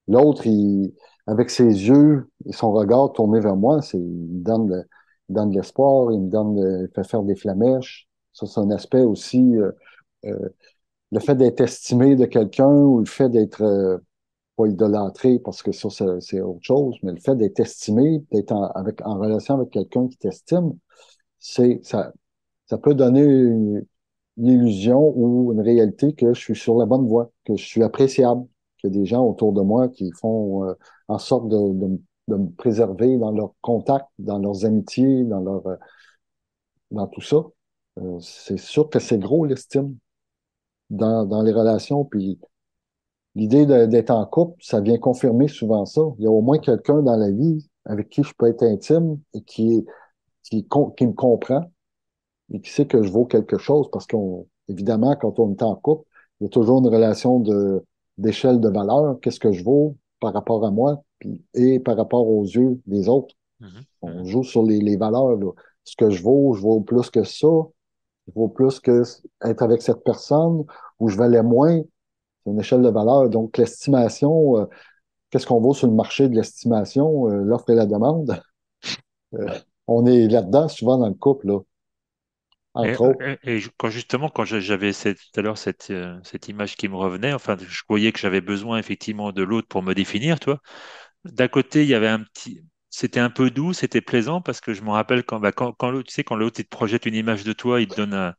L'autre, avec ses yeux et son regard tourné vers moi, il donne de l'espoir, il fait faire des flamèches. Ça, c'est un aspect aussi, euh, le fait d'être estimé de quelqu'un ou le fait d'être, pas idolâtré, parce que ça, c'est autre chose, mais le fait d'être estimé, d'être en relation avec quelqu'un qui t'estime, ça peut donner une illusion ou une réalité que je suis sur la bonne voie, que je suis appréciable, qu'il y a des gens autour de moi qui font en sorte de me préserver dans leurs contacts, dans leurs amitiés, dans tout ça. C'est sûr que c'est gros l'estime dans les relations. Puis l'idée d'être en couple, ça vient confirmer souvent ça. Il y a au moins quelqu'un dans la vie avec qui je peux être intime et qui me comprend et qui sait que je vaux quelque chose parce évidemment, quand on est en couple, il y a toujours une relation d'échelle de valeur. Qu'est-ce que je vaux par rapport à moi et par rapport aux yeux des autres? Mhm, On mhm. joue sur les valeurs, là. Ce que je vaux plus que ça, je vaux plus que être avec cette personne ou je valais moins. C'est une échelle de valeur. Donc, l'estimation, qu'est-ce qu'on vaut sur le marché de l'estimation, l'offre et la demande? Euh, on est là-dedans souvent dans le couple, là. Et, entre autres. quand justement, j'avais tout à l'heure cette image qui me revenait, enfin, je voyais que j'avais besoin effectivement de l'autre pour me définir, toi. D'un côté, il y avait c'était un peu doux, c'était plaisant parce que je me rappelle quand l'autre, tu sais, quand l'autre il te projette une image de toi, il te donne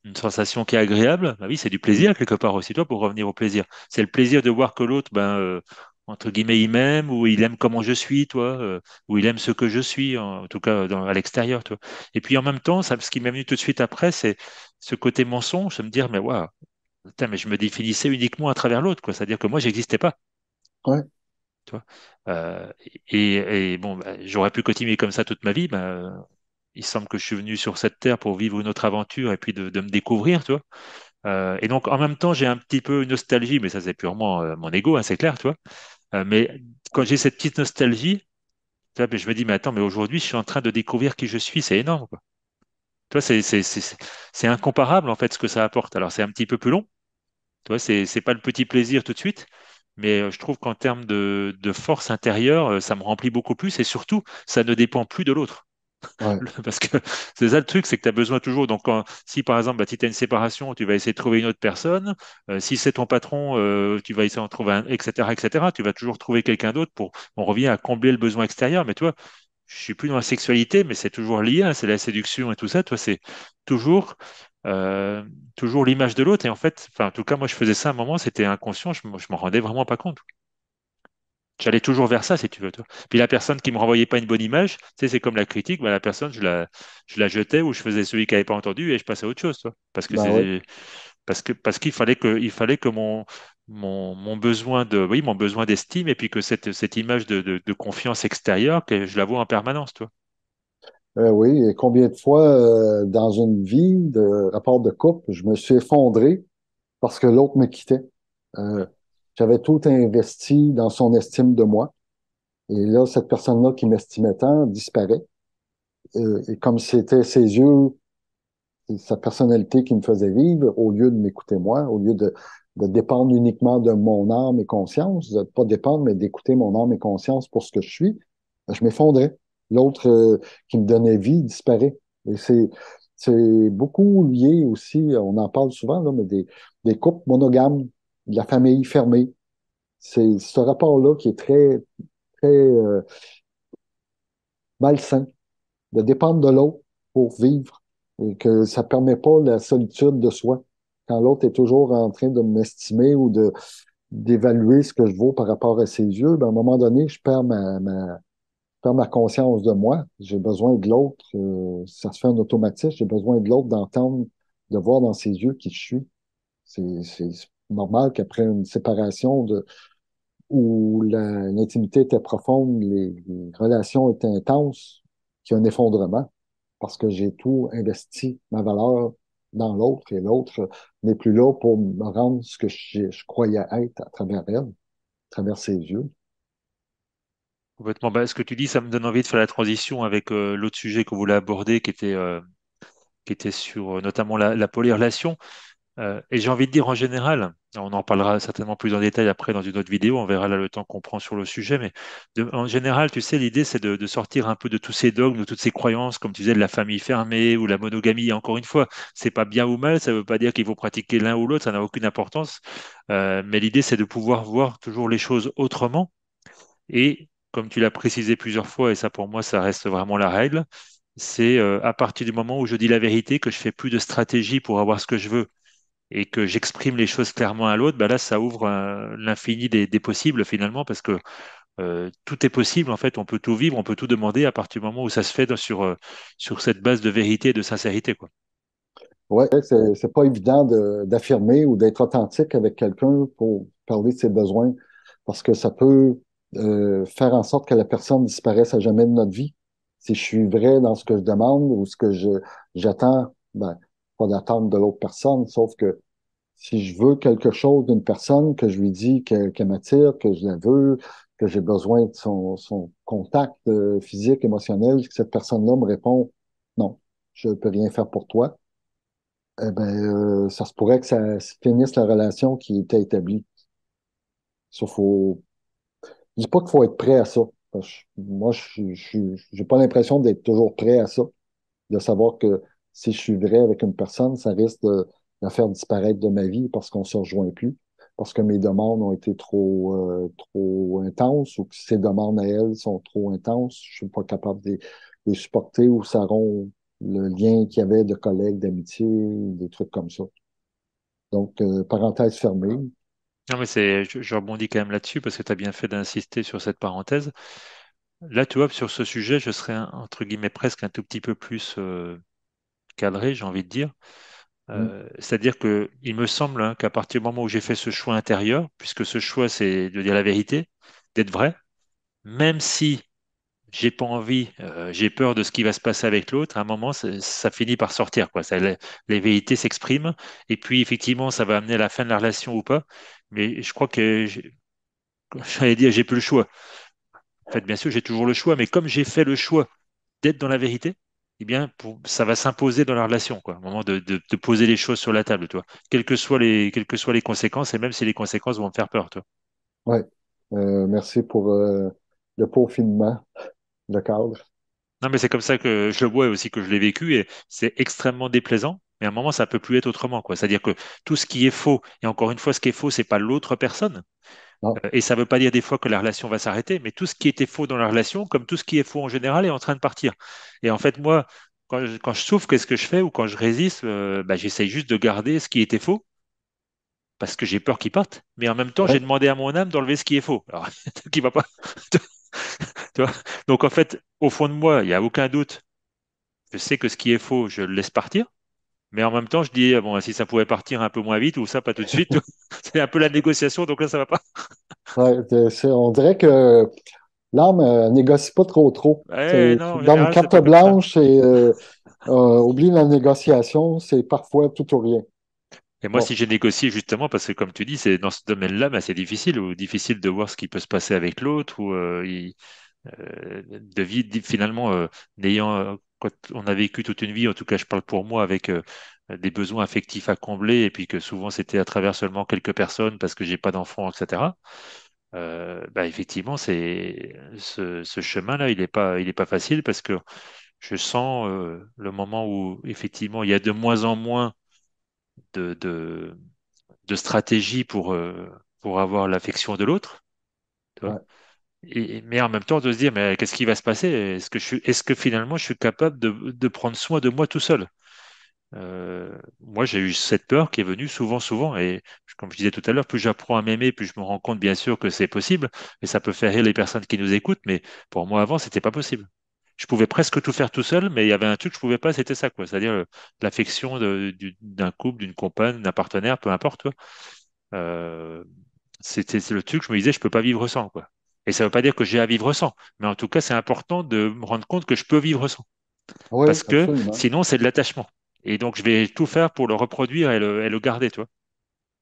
une sensation qui est agréable. Bah oui, c'est du plaisir quelque part aussi, toi, pour revenir au plaisir. C'est le plaisir de voir que l'autre, entre guillemets, il m'aime ou il aime comment je suis, toi, ou il aime ce que je suis, en tout cas à l'extérieur, toi. Et puis en même temps, ce qui m'est venu tout de suite après, c'est ce côté mensonge, de me dire, mais waouh, putain, mais je me définissais uniquement à travers l'autre, quoi. C'est-à-dire que moi, j'existais pas. Ouais, Tu vois. Euh, et bon, j'aurais pu continuer comme ça toute ma vie. Il semble que je suis venu sur cette terre pour vivre une autre aventure et puis de me découvrir, tu vois. Et donc, en même temps, j'ai un petit peu une nostalgie, mais ça, c'est purement mon ego, hein, c'est clair, tu vois. Mais quand j'ai cette petite nostalgie, tu vois, ben, je me dis, mais attends, mais aujourd'hui, je suis en train de découvrir qui je suis, c'est énorme, quoi. Tu vois, c'est incomparable, en fait, ce que ça apporte. Alors, c'est un petit peu plus long, tu vois, c'est pas le petit plaisir tout de suite, mais je trouve qu'en termes de force intérieure, ça me remplit beaucoup plus et surtout, ça ne dépend plus de l'autre. ouais, Parce que c'est ça le truc, c'est que tu as besoin toujours. Donc, si par exemple, si tu as une séparation, tu vas essayer de trouver une autre personne. Si c'est ton patron, tu vas essayer d'en trouver un, etc., etc. Tu vas toujours trouver quelqu'un d'autre pour. On revient à combler le besoin extérieur. Mais toi, je suis plus dans la sexualité, mais c'est toujours lié, hein, c'est la séduction et tout ça. Toi, c'est toujours, euh, toujours l'image de l'autre. Et en fait, enfin, en tout cas, moi, je faisais ça à un moment, c'était inconscient, je m'en rendais vraiment pas compte. J'allais toujours vers ça, si tu veux, toi. Puis la personne qui me renvoyait pas une bonne image, tu sais, c'est comme la critique, la personne, je la jetais ou je faisais celui qui n'avait pas entendu et je passais à autre chose, toi. ben ouais. Parce qu'il fallait que mon besoin oui, mon besoin d'estime et puis que cette image de confiance extérieure, que je la vois en permanence, toi. Oui, et combien de fois dans une vie de rapport de couple, je me suis effondré parce que l'autre me quittait. Euh, J'avais tout investi dans son estime de moi. Et là, cette personne-là qui m'estimait tant disparaît. Et comme c'était ses yeux et sa personnalité qui me faisait vivre, au lieu de m'écouter moi, au lieu de dépendre uniquement de mon âme et conscience, de pas dépendre, mais d'écouter mon âme et conscience pour ce que je suis, je m'effondrais. L'autre qui me donnait vie disparaît. Et c'est beaucoup lié aussi, on en parle souvent, là, mais des couples monogames, de la famille fermée. C'est ce rapport-là qui est très, très malsain, de dépendre de l'autre pour vivre et que ça permet pas la solitude de soi. Quand l'autre est toujours en train de m'estimer ou de d'évaluer ce que je vaux par rapport à ses yeux, ben, à un moment donné, je perds je perds ma conscience de moi. J'ai besoin de l'autre. Ça se fait en automatisme. J'ai besoin de l'autre d'entendre, de voir dans ses yeux qui je suis. C'est normal qu'après une séparation où l'intimité était profonde, les relations étaient intenses, qu'il y a un effondrement parce que j'ai tout investi, ma valeur dans l'autre et l'autre n'est plus là pour me rendre ce que je croyais être à travers elle, à travers ses yeux. Complètement. Ce que tu dis, ça me donne envie de faire la transition avec l'autre sujet que vous voulez aborder, qui était sur notamment la polyrelation. Et j'ai envie de dire en général, on en parlera certainement plus en détail après dans une autre vidéo, on verra là le temps qu'on prend sur le sujet, mais en général, tu sais, l'idée c'est de sortir un peu de tous ces dogmes, de toutes ces croyances, comme tu disais, de la famille fermée ou la monogamie. Encore une fois, c'est pas bien ou mal, ça veut pas dire qu'il faut pratiquer l'un ou l'autre, ça n'a aucune importance. Mais l'idée c'est de pouvoir voir toujours les choses autrement. Et comme tu l'as précisé plusieurs fois, et ça pour moi, ça reste vraiment la règle, c'est à partir du moment où je dis la vérité que je fais plus de stratégie pour avoir ce que je veux et que j'exprime les choses clairement à l'autre, là, ça ouvre l'infini des possibles finalement, parce que tout est possible, en fait, on peut tout vivre, on peut tout demander à partir du moment où ça se fait sur cette base de vérité et de sincérité, quoi. Ouais, c'est pas évident d'affirmer ou d'être authentique avec quelqu'un pour parler de ses besoins parce que ça peut faire en sorte que la personne disparaisse à jamais de notre vie. Si je suis vrai dans ce que je demande ou ce que j'attends, ben, pas d'attendre de l'autre personne, sauf que si je veux quelque chose d'une personne, que je lui dis qu'elle m'attire, que je la veux, que j'ai besoin de son contact physique, émotionnel, que cette personne-là me répond non, je peux rien faire pour toi, eh ben, ça se pourrait que ça finisse la relation qui était établie. Ça, je dis pas qu'il faut être prêt à ça. Parce que moi, j'ai pas l'impression d'être toujours prêt à ça, de savoir que si je suis vrai avec une personne, ça risque de la faire disparaître de ma vie parce qu'on ne se rejoint plus, parce que mes demandes ont été trop intenses ou que ses demandes à elle sont trop intenses. Je suis pas capable de les supporter ou ça rompt le lien qu'il y avait de collègues, d'amitié, des trucs comme ça. Donc, parenthèse fermée. Non, mais je rebondis quand même là-dessus parce que tu as bien fait d'insister sur cette parenthèse. Là, tu vois, sur ce sujet, je serais, entre guillemets, presque un tout petit peu plus cadré, j'ai envie de dire. Mm. C'est-à-dire que il me semble hein, qu'à partir du moment où j'ai fait ce choix intérieur, puisque ce choix, c'est de dire la vérité, d'être vrai, même si j'ai pas envie, j'ai peur de ce qui va se passer avec l'autre, à un moment, ça finit par sortir, quoi. Les vérités s'expriment, et puis effectivement, ça va amener à la fin de la relation ou pas. Mais je crois que, j'allais dire, j'ai plus le choix. En fait, bien sûr, j'ai toujours le choix, mais comme j'ai fait le choix d'être dans la vérité, eh bien, ça va s'imposer dans la relation, quoi. Au moment de poser les choses sur la table, toi. Quelles que soient les conséquences, et même si les conséquences vont me faire peur, toi. Ouais. Merci pour le peaufinement, le cadre. Non, mais c'est comme ça que je le vois et aussi que je l'ai vécu, et c'est extrêmement déplaisant. Mais à un moment, ça peut plus être autrement, quoi. C'est-à-dire que tout ce qui est faux, et encore une fois, ce qui est faux, c'est pas l'autre personne. Non, Et ça veut pas dire des fois que la relation va s'arrêter, mais tout ce qui était faux dans la relation, comme tout ce qui est faux en général, est en train de partir. Et en fait, moi, quand je souffre, qu'est-ce que je fais? Ou quand je résiste, bah, j'essaye juste de garder ce qui était faux, parce que j'ai peur qu'il parte. Mais en même temps, j'ai ouais, demandé à mon âme d'enlever ce qui est faux. Alors, qui va pas. Tu vois. Donc en fait, au fond de moi, il n'y a aucun doute. Je sais que ce qui est faux, je le laisse partir. Mais en même temps, je dis, ah bon, si ça pouvait partir un peu moins vite ou ça, pas tout de suite. C'est un peu la négociation, donc là, ça va pas. ouais, on dirait que l'âme négocie pas trop trop. Eh non, en Donne général, c'est carte pas comme ça. blanche et oublie la négociation, c'est parfois tout ou rien. Et moi, Bon, si j'ai négocié, justement, parce que comme tu dis, c'est dans ce domaine-là, bah, c'est difficile, ou difficile de voir ce qui peut se passer avec l'autre, ou de vie, finalement, quand on a vécu toute une vie, en tout cas, je parle pour moi, avec des besoins affectifs à combler, et puis que souvent c'était à travers seulement quelques personnes parce que j'ai pas d'enfants, etc. Bah, effectivement, ce chemin-là, il est pas facile parce que je sens le moment où effectivement il y a de moins en moins de, de, de stratégies pour avoir l'affection de l'autre, tu vois. ouais, Mais en même temps, de se dire, mais qu'est-ce qui va se passer? Est-ce que finalement, je suis capable de prendre soin de moi tout seul? Moi, j'ai eu cette peur qui est venue souvent, souvent. Et comme je disais tout à l'heure, plus j'apprends à m'aimer, plus je me rends compte, bien sûr, que c'est possible. Et ça peut faire rire les personnes qui nous écoutent. Mais pour moi, avant, c'était pas possible. Je pouvais presque tout faire tout seul, mais il y avait un truc que je pouvais pas, c'était ça, quoi. C'est-à-dire l'affection d'un couple, d'une compagne, d'un partenaire, peu importe, quoi. Euh, c'est le truc, je me disais, je peux pas vivre sans, quoi. Et ça veut pas dire que j'ai à vivre sans. Mais en tout cas, c'est important de me rendre compte que je peux vivre sans. oui, Parce que absolument. sinon, c'est de l'attachement. Et donc, je vais tout faire pour le reproduire et le garder, tu vois.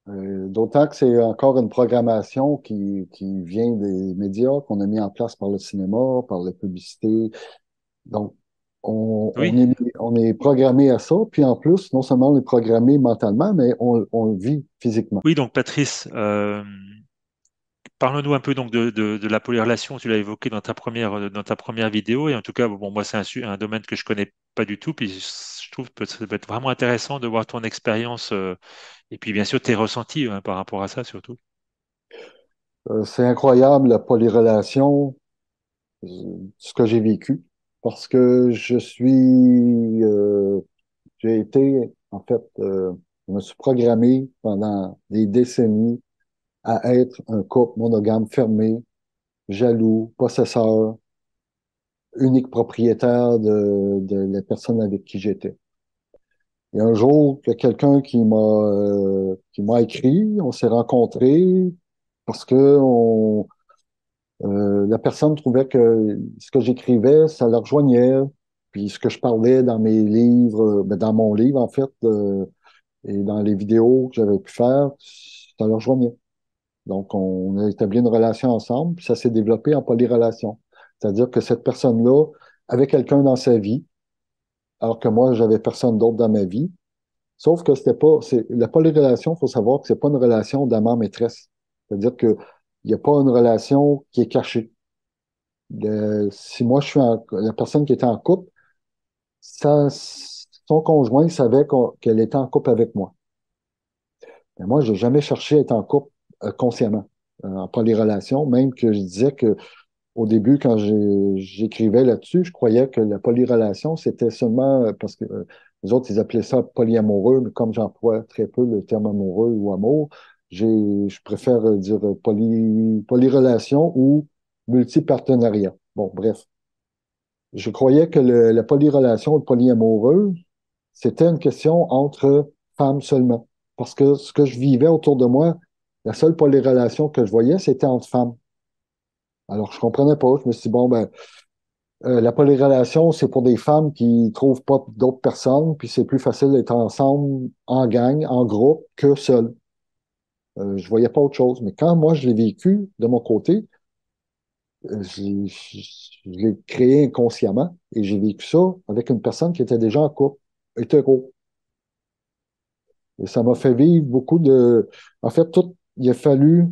D'autant que c'est encore une programmation qui vient des médias qu'on a mis en place par le cinéma, par la publicité. Donc, Oui, on est programmé à ça. Puis en plus, non seulement on est programmé mentalement, mais on le vit physiquement. oui, donc Patrice, parle-nous un peu donc de la polyrelation. Tu l'as évoqué dans ta première vidéo. Et en tout cas, bon, moi, c'est un domaine que je connais pas du tout. Puis je trouve que ça peut être vraiment intéressant de voir ton expérience et puis bien sûr tes ressentis hein, par rapport à ça surtout. C'est incroyable la polyrélation, euh, ce que j'ai vécu, parce que j'ai été, en fait, je me suis programmé pendant des décennies à être un couple monogame fermé, jaloux, possesseur, unique propriétaire de la personne avec qui j'étais. Il y a un jour, il y a quelqu'un qui m'a écrit, on s'est rencontrés parce que la personne trouvait que ce que j'écrivais, ça leur rejoignait, puis ce que je parlais dans mes livres, ben, dans mon livre en fait, et dans les vidéos que j'avais pu faire, ça leur rejoignait. Donc, on a établi une relation ensemble, puis ça s'est développé en polyrelation. C'est-à-dire que cette personne-là avait quelqu'un dans sa vie, alors que moi, j'avais personne d'autre dans ma vie. Sauf que c'était pas, la polyrelation, il faut savoir que c'est pas une relation d'amant-maîtresse. C'est-à-dire que il n'y a pas une relation qui est cachée. Si moi, la personne qui était en couple, ça, son conjoint savait qu'elle était en couple avec moi. Mais moi, j'ai jamais cherché à être en couple consciemment, en polyrelation, même que je disais que au début, quand j'écrivais là-dessus, je croyais que la polyrelation, c'était seulement parce que les autres, ils appelaient ça polyamoureux, mais comme j'emploie très peu le terme amoureux ou amour, je préfère dire polyrelation ou multipartenariat. Bon, bref. Je croyais que la polyrelation, le polyamoureux, c'était une question entre femmes seulement. Parce que ce que je vivais autour de moi, la seule polyrelation que je voyais, c'était entre femmes. Alors, je comprenais pas. Je me suis dit, bon, ben, la polyrelation, c'est pour des femmes qui trouvent pas d'autres personnes, puis c'est plus facile d'être ensemble, en gang, en groupe, que seul. Je voyais pas autre chose. Mais quand moi, je l'ai vécu de mon côté, je l'ai créé inconsciemment et j'ai vécu ça avec une personne qui était déjà en couple, hétéro. Et ça m'a fait vivre beaucoup de... En fait, tout, il a fallu,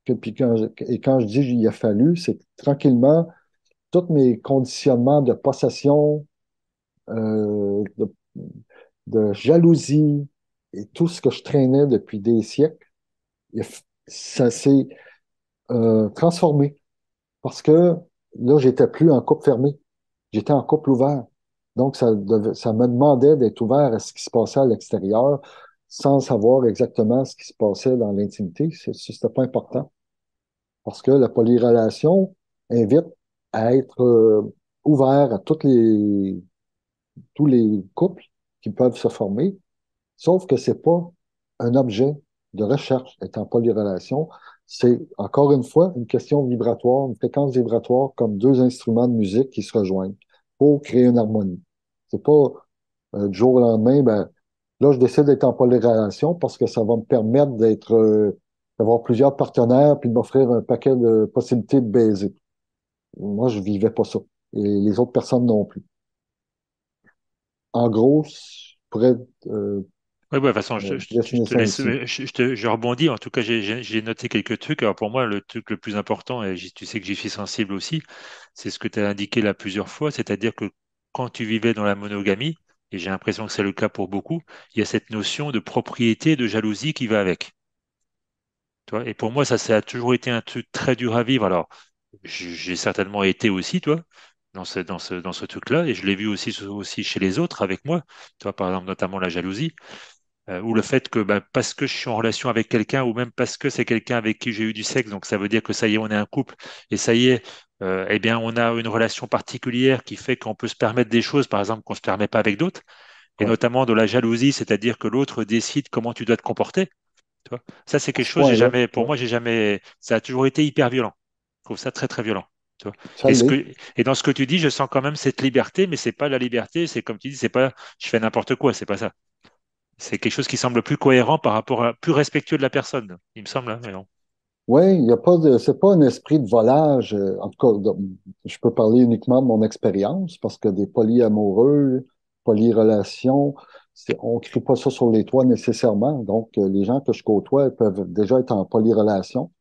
et quand je dis il a fallu, c'est que tranquillement, tous mes conditionnements de possession, euh, de, de jalousie et tout ce que je traînais depuis des siècles, ça s'est transformé. Parce que là, j'étais plus en couple fermé, j'étais en couple ouvert. Donc, ça me demandait d'être ouvert à ce qui se passait à l'extérieur sans savoir exactement ce qui se passait dans l'intimité. C'était pas important. Parce que la polyrelation invite à être ouvert à tous les couples qui peuvent se former, sauf que c'est pas un objet de recherche étant polyrelation. C'est encore une fois une question vibratoire, une fréquence vibratoire comme deux instruments de musique qui se rejoignent pour créer une harmonie. C'est pas du jour au lendemain, ben, là, je décide d'être en polyrelation parce que ça va me permettre d'avoir plusieurs partenaires puis de m'offrir un paquet de possibilités de baiser. Moi, je vivais pas ça. Et les autres personnes non plus. En gros, je pourrais Oui, ouais, de toute façon, je dessiner te ça laisse, ainsi. je rebondis. En tout cas, j'ai noté quelques trucs. Alors pour moi, le truc le plus important, et tu sais que j'y suis sensible aussi, c'est ce que tu as indiqué là plusieurs fois, c'est-à-dire que quand tu vivais dans la monogamie, et j'ai l'impression que c'est le cas pour beaucoup, il y a cette notion de propriété, de jalousie qui va avec. Tu vois. Et pour moi, ça a toujours été un truc très dur à vivre. Alors, j'ai certainement été aussi, toi, dans ce truc-là, et je l'ai vu aussi chez les autres avec moi. Tu vois, par exemple, notamment la jalousie. Ou le fait que bah, parce que je suis en relation avec quelqu'un, ou même parce que c'est quelqu'un avec qui j'ai eu du sexe, donc ça veut dire que ça y est, on est un couple, et ça y est, eh bien, on a une relation particulière qui fait qu'on peut se permettre des choses, par exemple, qu'on ne se permet pas avec d'autres, et Ouais. notamment de la jalousie, c'est-à-dire que l'autre décide comment tu dois te comporter. Tu vois. Ça, c'est À quelque ce chose, j'ai point-là, jamais, pour ouais. moi, j'ai jamais, ça a toujours été hyper violent. Je trouve ça très, très violent. Tu vois. Ça l'est. Et dans ce que tu dis, je sens quand même cette liberté, mais c'est pas la liberté, c'est comme tu dis, c'est pas je fais n'importe quoi, c'est pas ça. C'est quelque chose qui semble plus cohérent par rapport à, plus respectueux de la personne, il me semble, hein, mais non. Oui, il y a pas de, c'est pas un esprit de volage. En tout cas, je peux parler uniquement de mon expérience parce que des polyamoureux, polyrelations, on ne crie pas ça sur les toits nécessairement. Donc, les gens que je côtoie ils peuvent déjà être en polyrelation.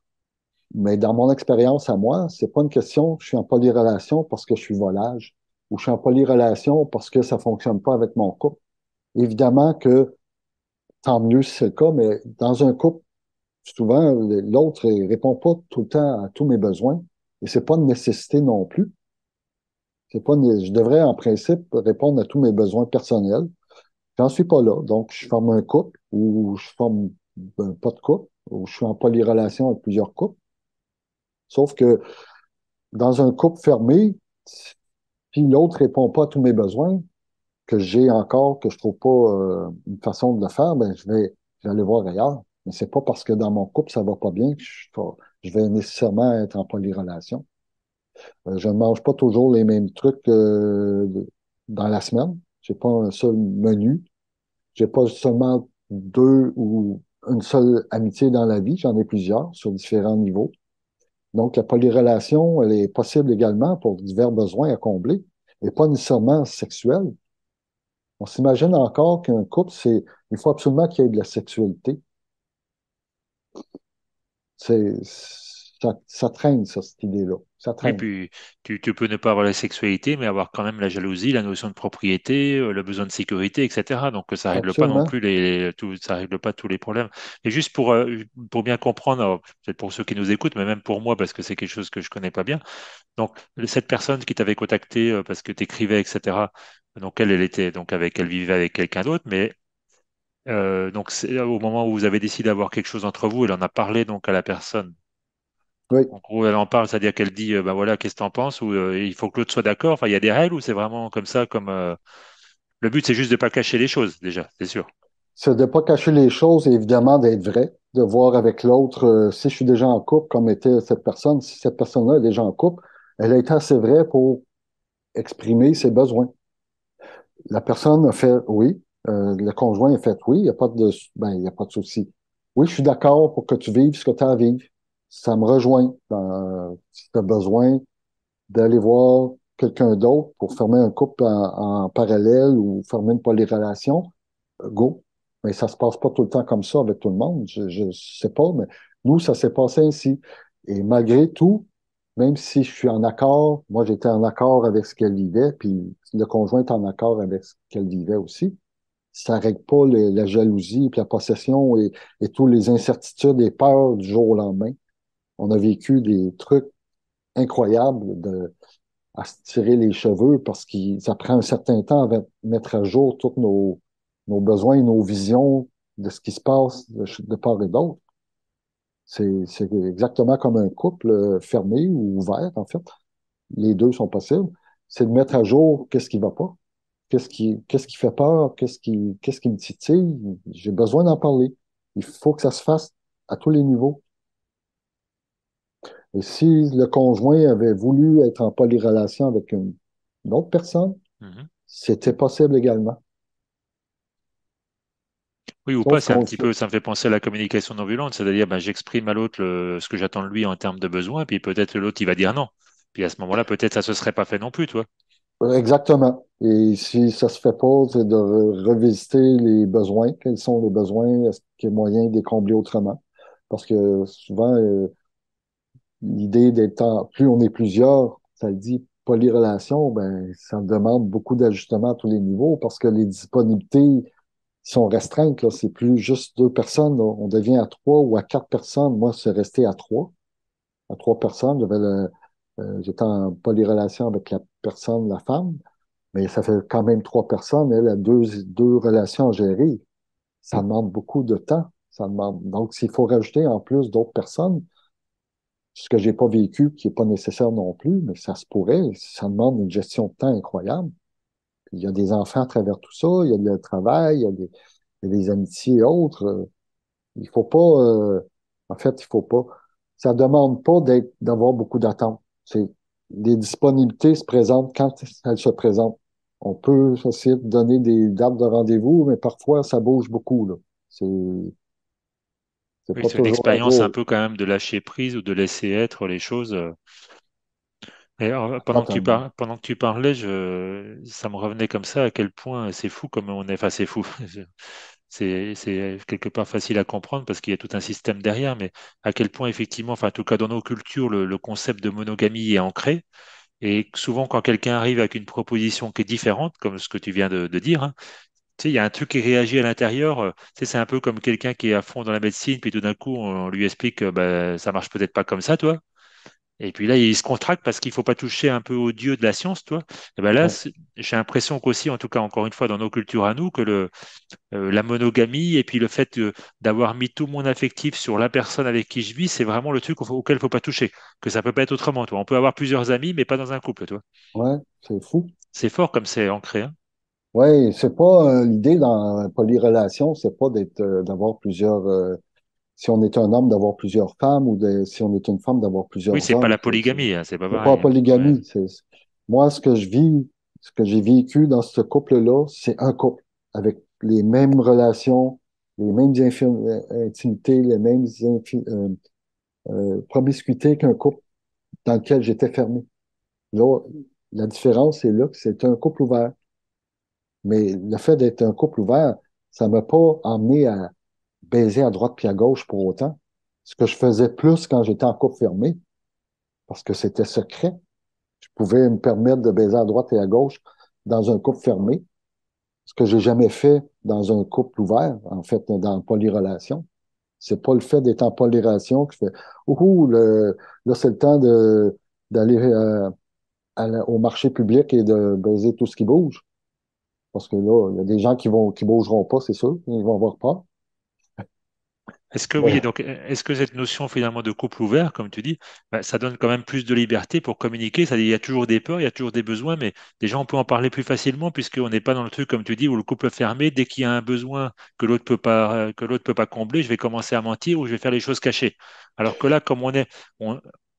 Mais dans mon expérience à moi, c'est pas une question, je suis en polyrelation parce que je suis volage ou je suis en polyrelation parce que ça fonctionne pas avec mon couple. Évidemment que tant mieux si c'est le cas, mais dans un couple, souvent, l'autre ne répond pas tout le temps à tous mes besoins. Et c'est pas une nécessité non plus. C'est pas je devrais, en principe, répondre à tous mes besoins personnels. J'en suis pas là. Donc, je forme un couple ou je forme pas de couple ou je suis en polyrelation avec plusieurs couples. Sauf que dans un couple fermé, si l'autre répond pas à tous mes besoins, que j'ai encore, que je trouve pas une façon de le faire, ben, je vais aller voir ailleurs. Mais c'est pas parce que dans mon couple, ça va pas bien que je vais nécessairement être en polyrelation. Je ne mange pas toujours les mêmes trucs dans la semaine. J'ai pas un seul menu. J'ai pas seulement deux ou une seule amitié dans la vie. J'en ai plusieurs sur différents niveaux. Donc, la polyrelation, elle est possible également pour divers besoins à combler et pas nécessairement sexuels. On s'imagine encore qu'un couple, il faut absolument qu'il y ait de la sexualité. C'est, ça traîne, ça, cette idée-là. Ça Oui, traîne. puis tu peux ne pas avoir la sexualité, mais avoir quand même la jalousie, la notion de propriété, le besoin de sécurité, etc. Donc ça règle pas non Absolument. plus ça règle pas tous les problèmes. Et juste pour bien comprendre, alors, peut-être pour ceux qui nous écoutent, mais même pour moi, parce que c'est quelque chose que je connais pas bien. Donc cette personne qui t'avait contacté parce que tu écrivais, etc. Donc elle était donc elle vivait avec quelqu'un d'autre, mais donc c'est au moment où vous avez décidé d'avoir quelque chose entre vous, elle en a parlé donc à la personne. Oui. En gros, elle en parle, c'est-à-dire qu'elle dit, ben voilà, qu'est-ce que t'en penses? Ou il faut que l'autre soit d'accord. Enfin, il y a des règles ou c'est vraiment comme ça, le but, c'est juste de pas cacher les choses, déjà, c'est sûr. C'est de ne pas cacher les choses et évidemment d'être vrai, de voir avec l'autre si je suis déjà en couple, comme était cette personne, si cette personne-là est déjà en couple, elle a été assez vraie pour exprimer ses besoins. La personne a fait oui, le conjoint a fait oui, il n'y a pas il y a pas de souci. Oui, je suis d'accord pour que tu vives ce que tu as à vivre. Ça me rejoint si tu as besoin d'aller voir quelqu'un d'autre pour former un couple en parallèle ou former une polyrelation, go. Mais ça se passe pas tout le temps comme ça avec tout le monde. Je sais pas, mais nous, ça s'est passé ainsi. Et malgré tout, même si je suis en accord, moi j'étais en accord avec ce qu'elle vivait, puis le conjoint est en accord avec ce qu'elle vivait aussi, ça règle pas la jalousie, puis la possession et toutes les incertitudes et peurs du jour au lendemain. On a vécu des trucs incroyables à se tirer les cheveux parce que ça prend un certain temps à mettre à jour tous nos besoins et nos visions de ce qui se passe de part et d'autre. C'est exactement comme un couple fermé ou ouvert, en fait. Les deux sont possibles. C'est de mettre à jour qu'est-ce qui va pas, qu'est-ce qui fait peur, qu'est-ce qui me titille. J'ai besoin d'en parler. Il faut que ça se fasse à tous les niveaux. Et si le conjoint avait voulu être en polyrelation avec une autre personne, Mhm. c'était possible également. Oui, ou pas, Sauf c'est un qu'on petit peu, ça me fait penser à la communication non violente, c'est-à-dire, ben, j'exprime à l'autre ce que j'attends de lui en termes de besoin, puis peut-être l'autre, il va dire non. Puis à ce moment-là, peut-être ça se serait pas fait non plus, toi. exactement. Et si ça se fait pas, c'est de revisiter les besoins. Quels sont les besoins? Est-ce qu'il y a moyen de les combler autrement? Parce que souvent, l'idée d'être plus on est plusieurs, ça le dit, polyrelation, ben, ça demande beaucoup d'ajustements à tous les niveaux parce que les disponibilités sont restreintes, là. C'est plus juste deux personnes, là. On devient à trois ou à quatre personnes. Moi, c'est resté à trois personnes. J'étais en polyrelation avec la personne, la femme, mais ça fait quand même trois personnes. Elle a deux relations à gérer. Ça demande beaucoup de temps. Ça demande... Donc, s'il faut rajouter en plus d'autres personnes, ce que j'ai pas vécu, qui est pas nécessaire non plus, mais ça se pourrait, ça demande une gestion de temps incroyable. Puis il y a des enfants à travers tout ça, il y a le travail, il y a des amitiés et autres. Il faut pas, en fait, il faut pas. Ça demande pas d'avoir beaucoup d'attentes. Les disponibilités se présentent quand elles se présentent. On peut essayer de donner des dates de rendez-vous, mais parfois ça bouge beaucoup, là. C'est, c'est Oui, pas c'est une toujours à expérience un jour. peu quand même de lâcher prise ou de laisser être les choses. Et Totalement. pendant que tu parlais, ça me revenait comme ça à quel point c'est fou comme on est. Enfin, c'est fou. C'est quelque part facile à comprendre parce qu'il y a tout un système derrière, mais à quel point effectivement, enfin, en tout cas dans nos cultures, le concept de monogamie est ancré. Et souvent, quand quelqu'un arrive avec une proposition qui est différente, comme ce que tu viens de dire, hein, tu sais, il y a un truc qui réagit à l'intérieur. Tu sais, c'est un peu comme quelqu'un qui est à fond dans la médecine, puis tout d'un coup, on lui explique que bah, ça marche peut-être pas comme ça, toi. Et puis là, il se contracte parce qu'il faut pas toucher un peu au dieu de la science, toi. Et ben là, Ouais, j'ai l'impression qu'aussi, en tout cas, encore une fois, dans nos cultures à nous, que la monogamie et puis le fait d'avoir mis tout mon affectif sur la personne avec qui je vis, c'est vraiment le truc auquel il faut pas toucher. Que ça peut pas être autrement, toi. On peut avoir plusieurs amis, mais pas dans un couple, toi. ouais, c'est fou. C'est fort comme c'est ancré, hein. Ouais, c'est pas l'idée dans la polyrelation, c'est pas d'avoir plusieurs si on est un homme d'avoir plusieurs femmes ou si on est une femme d'avoir Oui, plusieurs c'est pas hommes. la polygamie, hein, c'est pas C'est pas la pareil, hein. Ouais. polygamie. Moi, ce que je vis, ce que j'ai vécu dans ce couple-là, c'est un couple avec les mêmes relations, les mêmes intimités, les mêmes promiscuités qu'un couple dans lequel j'étais fermé. Là, la différence, c'est là que c'est un couple ouvert. Mais le fait d'être un couple ouvert, ça m'a pas emmené à baiser à droite puis à gauche pour autant. Ce que je faisais plus quand j'étais en couple fermé. parce que c'était secret. Je pouvais me permettre de baiser à droite et à gauche dans un couple fermé, ce que j'ai jamais fait dans un couple ouvert, en fait, dans la polyrelation. C'est pas le fait d'être en polyrelation qui fait ouhou, là, c'est le temps d'aller au marché public et de baiser tout ce qui bouge. Parce que là, il y a des gens qui bougeront pas, c'est sûr. Ils vont avoir peur. Est-ce que oui, Mais donc est-ce que cette notion finalement de couple ouvert, comme tu dis, bah, ça donne quand même plus de liberté pour communiquer? C'est-à-dire il y a toujours des peurs, il y a toujours des besoins, mais déjà on peut en parler plus facilement puisqu'on n'est pas dans le truc, comme tu dis, où le couple fermé, dès qu'il y a un besoin que l'autre peut pas combler, je vais commencer à mentir ou je vais faire les choses cachées. Alors que là, comme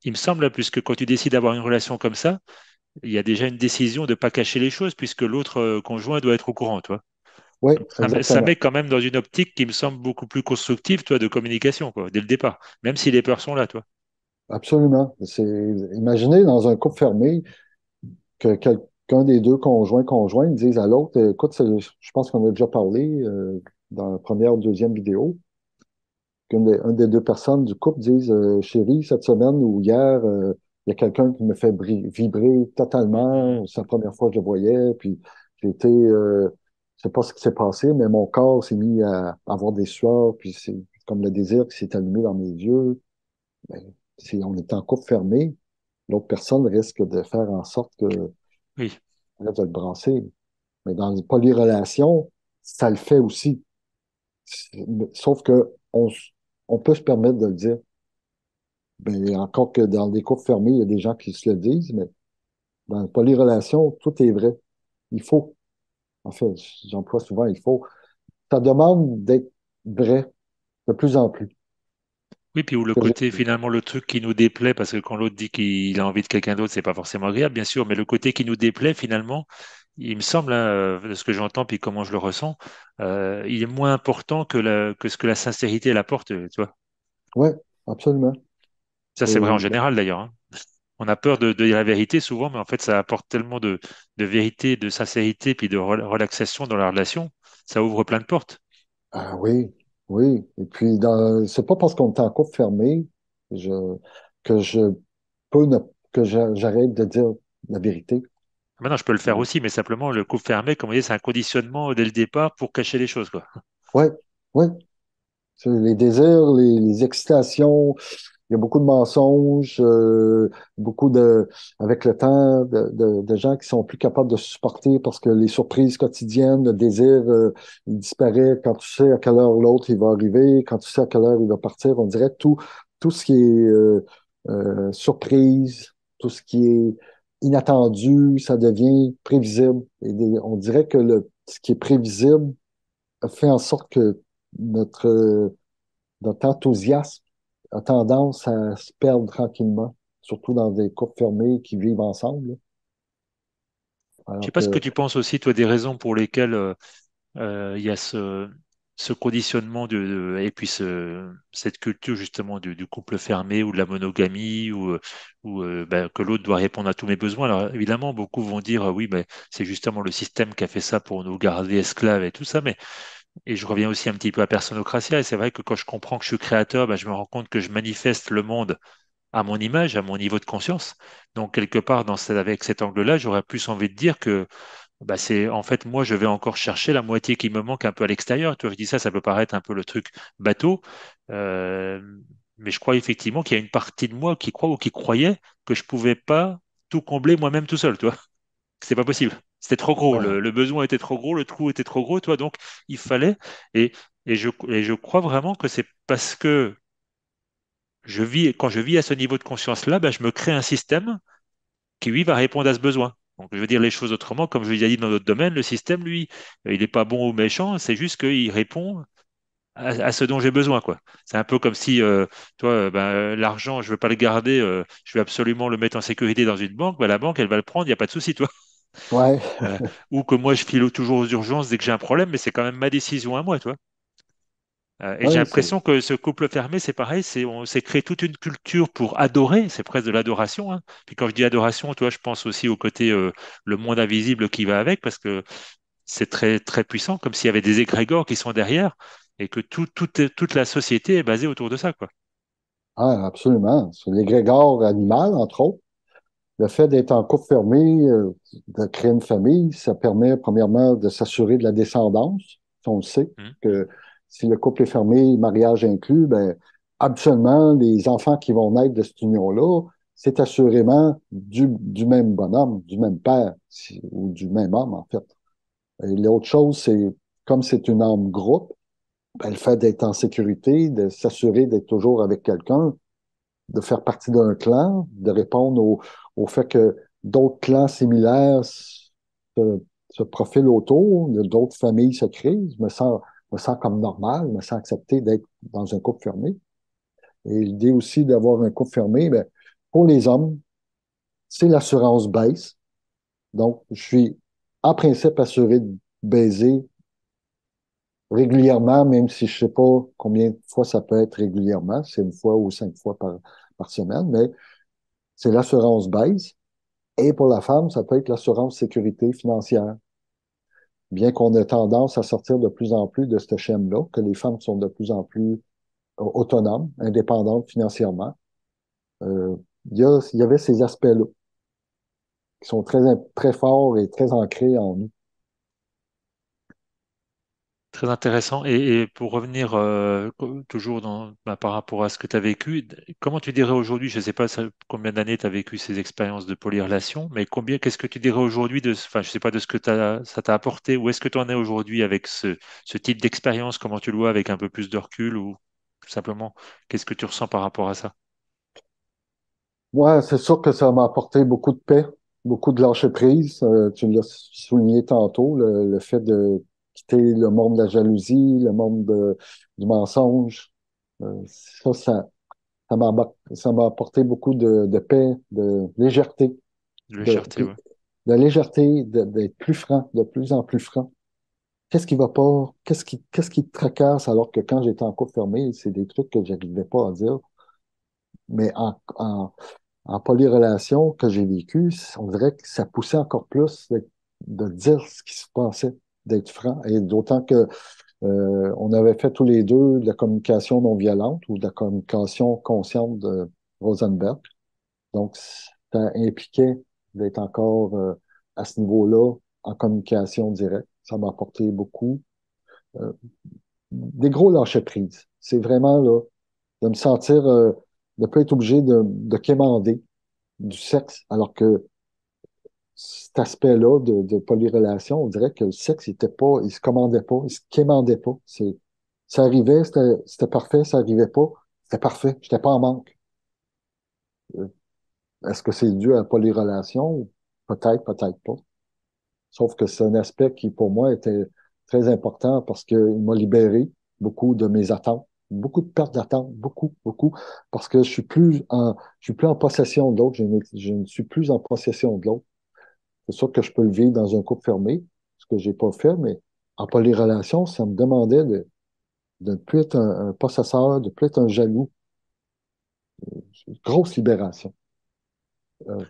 il me semble, puisque quand tu décides d'avoir une relation comme ça, il y a déjà une décision de ne pas cacher les choses puisque l'autre conjoint doit être au courant, toi. oui, Donc, ça met exactement. quand même dans une optique qui me semble beaucoup plus constructive, toi, de communication, quoi, dès le départ, même si les peurs sont là, toi. Absolument. Imaginez dans un couple fermé que quelqu'un des deux conjoints dise à l'autre, écoute, je pense qu'on a déjà parlé dans la première ou deuxième vidéo, une des deux personnes du couple dise, chérie, cette semaine ou hier, il y a quelqu'un qui me fait vibrer totalement. Mhm. C'est la première fois que je le voyais, puis j'ai été, je sais pas ce qui s'est passé, mais mon corps s'est mis à avoir des sueurs, puis c'est comme le désir qui s'est allumé dans mes yeux. Ben, si on est en couple fermé, l'autre personne risque de faire en sorte que Oui, arrête de le brasser. Mais dans les polyrelations, ça le fait aussi. Sauf que on peut se permettre de le dire. Ben, encore que dans des couples fermés, il y a des gens qui se le disent, mais dans les polyrelations, tout est vrai. Il faut. En fait, j'emploie souvent il faut. Ça demande d'être vrai de plus en plus. oui, puis où le Que j'ai- côté, finalement, le truc qui nous déplaît, parce que quand l'autre dit qu'il a envie de quelqu'un d'autre, c'est pas forcément agréable, bien sûr, mais le côté qui nous déplaît, finalement, il me semble, hein, de ce que j'entends, puis comment je le ressens, il est moins important que ce que la sincérité elle apporte, tu vois. Ouais, absolument. Ça, c'est vrai en Et, général, d'ailleurs, hein. On a peur de dire la vérité souvent, mais en fait, ça apporte tellement de vérité, de sincérité, puis de relaxation dans la relation. Ça ouvre plein de portes. ah oui, oui. Et puis, c'est pas parce qu'on est en couple fermé je, que je peux ne, que j'arrête de dire la vérité. Maintenant, je peux le faire aussi, mais simplement, le couple fermé, comme vous voyez, c'est un conditionnement dès le départ pour cacher les choses, quoi. Ouais, ouais. C'est les désirs, les excitations, il y a beaucoup de mensonges, beaucoup avec le temps, de gens qui sont plus capables de supporter parce que les surprises quotidiennes, le désir, il disparaît quand tu sais à quelle heure l'autre il va arriver, quand tu sais à quelle heure il va partir. On dirait tout ce qui est surprise, tout ce qui est inattendu, ça devient prévisible. On dirait que ce qui est prévisible fait en sorte que notre enthousiasme a tendance à se perdre tranquillement, surtout dans des couples fermés qui vivent ensemble. Je sais Alors pas ce que que, tu penses aussi, toi, des raisons pour lesquelles il y a ce conditionnement et puis cette culture justement du couple fermé ou de la monogamie ou ben, que l'autre doit répondre à tous mes besoins. Alors évidemment, beaucoup vont dire oui, ben, c'est justement le système qui a fait ça pour nous garder esclaves et tout ça, mais et je reviens aussi un petit peu à Personocratia, et c'est vrai que quand je comprends que je suis créateur, ben, je me rends compte que je manifeste le monde à mon image, à mon niveau de conscience. Donc quelque part, avec cet angle-là, j'aurais plus envie de dire que bah c'est en fait moi je vais encore chercher la moitié qui me manque un peu à l'extérieur. Tu vois, je dis ça, ça peut paraître un peu le truc bateau, euh, mais je crois effectivement qu'il y a une partie de moi qui croit ou qui croyait que je pouvais pas tout combler moi-même tout seul, tu vois. C'est pas possible. C'était trop gros, ouais, le besoin était trop gros, le trou était trop gros, toi. Donc il fallait et et je crois vraiment que c'est parce que quand je vis à ce niveau de conscience-là, bah, je me crée un système qui, lui, va répondre à ce besoin. Donc, je veux dire les choses autrement, comme je l'ai déjà dit dans notre domaine, le système, lui, il n'est pas bon ou méchant, c'est juste qu'il répond à ce dont j'ai besoin, quoi. C'est un peu comme si, toi, ben, l'argent, je veux pas le garder, je veux absolument le mettre en sécurité dans une banque, ben, la banque, elle va le prendre, il n'y a pas de souci, toi. ouais, Ou que moi, je file toujours aux urgences dès que j'ai un problème, mais c'est quand même ma décision à moi, toi. Et j'ai ouais, c'est, l'impression que ce couple fermé, c'est pareil, on s'est créé toute une culture pour adorer, c'est presque de l'adoration, hein. Puis quand je dis adoration, toi, je pense aussi au côté le monde invisible qui va avec, parce que c'est très très puissant, comme s'il y avait des égrégores qui sont derrière, et que toute la société est basée autour de ça, quoi. Ah, absolument. C'est l'égrégore animal, entre autres. Le fait d'être en couple fermé, de créer une famille, ça permet premièrement de s'assurer de la descendance. On le sait Hmm. que si le couple est fermé, mariage inclus, ben, absolument, les enfants qui vont naître de cette union-là, c'est assurément du même bonhomme, du même père, ou du même homme, en fait. Et l'autre chose, c'est comme c'est une âme groupe, ben, le fait d'être en sécurité, de s'assurer d'être toujours avec quelqu'un, de faire partie d'un clan, de répondre au fait que d'autres clans similaires se profilent autour, d'autres familles se créent. Me sens comme normal, je me sens accepté d'être dans un couple fermé. Et l'idée aussi d'avoir un couple fermé, ben, pour les hommes, c'est l'assurance baisse. Donc, je suis en principe assuré de baiser régulièrement, même si je ne sais pas combien de fois ça peut être régulièrement, c'est une fois ou 5 fois par semaine, mais c'est l'assurance baisse. Et pour la femme, ça peut être l'assurance sécurité financière. Bien qu'on ait tendance à sortir de plus en plus de ce schéma-là, que les femmes sont de plus en plus autonomes, indépendantes financièrement, euh, il y avait ces aspects-là qui sont très forts et très ancrés en nous. Très intéressant. Et pour revenir toujours par rapport à ce que tu as vécu, comment tu dirais aujourd'hui, je ne sais pas combien d'années tu as vécu ces expériences de polyrelation, mais qu'est-ce que tu dirais aujourd'hui enfin, je sais pas de ce que ça t'a apporté, où est-ce que tu en es aujourd'hui avec ce type d'expérience, comment tu le vois avec un peu plus de recul ou tout simplement, qu'est-ce que tu ressens par rapport à ça? Moi, c'est sûr que ça m'a apporté beaucoup de paix, beaucoup de lâcher prise. Tu l'as souligné tantôt, le fait de quitter le monde de la jalousie, le monde du mensonge. Ça m'a apporté beaucoup de paix, de légèreté, Légèreté, ouais. de légèreté, d'être plus franc, de plus en plus franc. Qu'est-ce qui va pas? Qu'est-ce qui te tracasse alors que quand j'étais en cours fermé, c'est des trucs que j'arrivais pas à dire. Mais en polyrelation que j'ai vécu, on dirait que ça poussait encore plus de dire ce qui se passait, d'être franc. Et d'autant que on avait fait tous les deux de la communication non violente ou de la communication consciente de Rosenberg. Donc, ça impliquait d'être encore à ce niveau-là en communication directe. Ça m'a apporté beaucoup. Euh, des gros lâcher-prise. C'est vraiment là, de me sentir, de ne pas être obligé de quémander du sexe, alors que cet aspect-là de polyrelation, on dirait que le sexe, il se commandait pas, il se quémandait pas. Ça arrivait, c'était parfait, ça arrivait pas, c'était parfait, j'étais pas en manque. Euh, Est-ce que c'est dû à la polyrelation? Peut-être, peut-être pas. Sauf que c'est un aspect qui, pour moi, était très important parce qu'il m'a libéré beaucoup de mes attentes, beaucoup de pertes d'attentes, beaucoup, beaucoup, parce que je suis plus en possession de l'autre, je ne suis plus en possession de l'autre. C'est sûr que je peux le vivre dans un couple fermé, ce que j'ai pas fait, mais en polyrelation, ça me demandait de ne plus être un possesseur, de ne plus être un jaloux. C'est une grosse libération. Euh,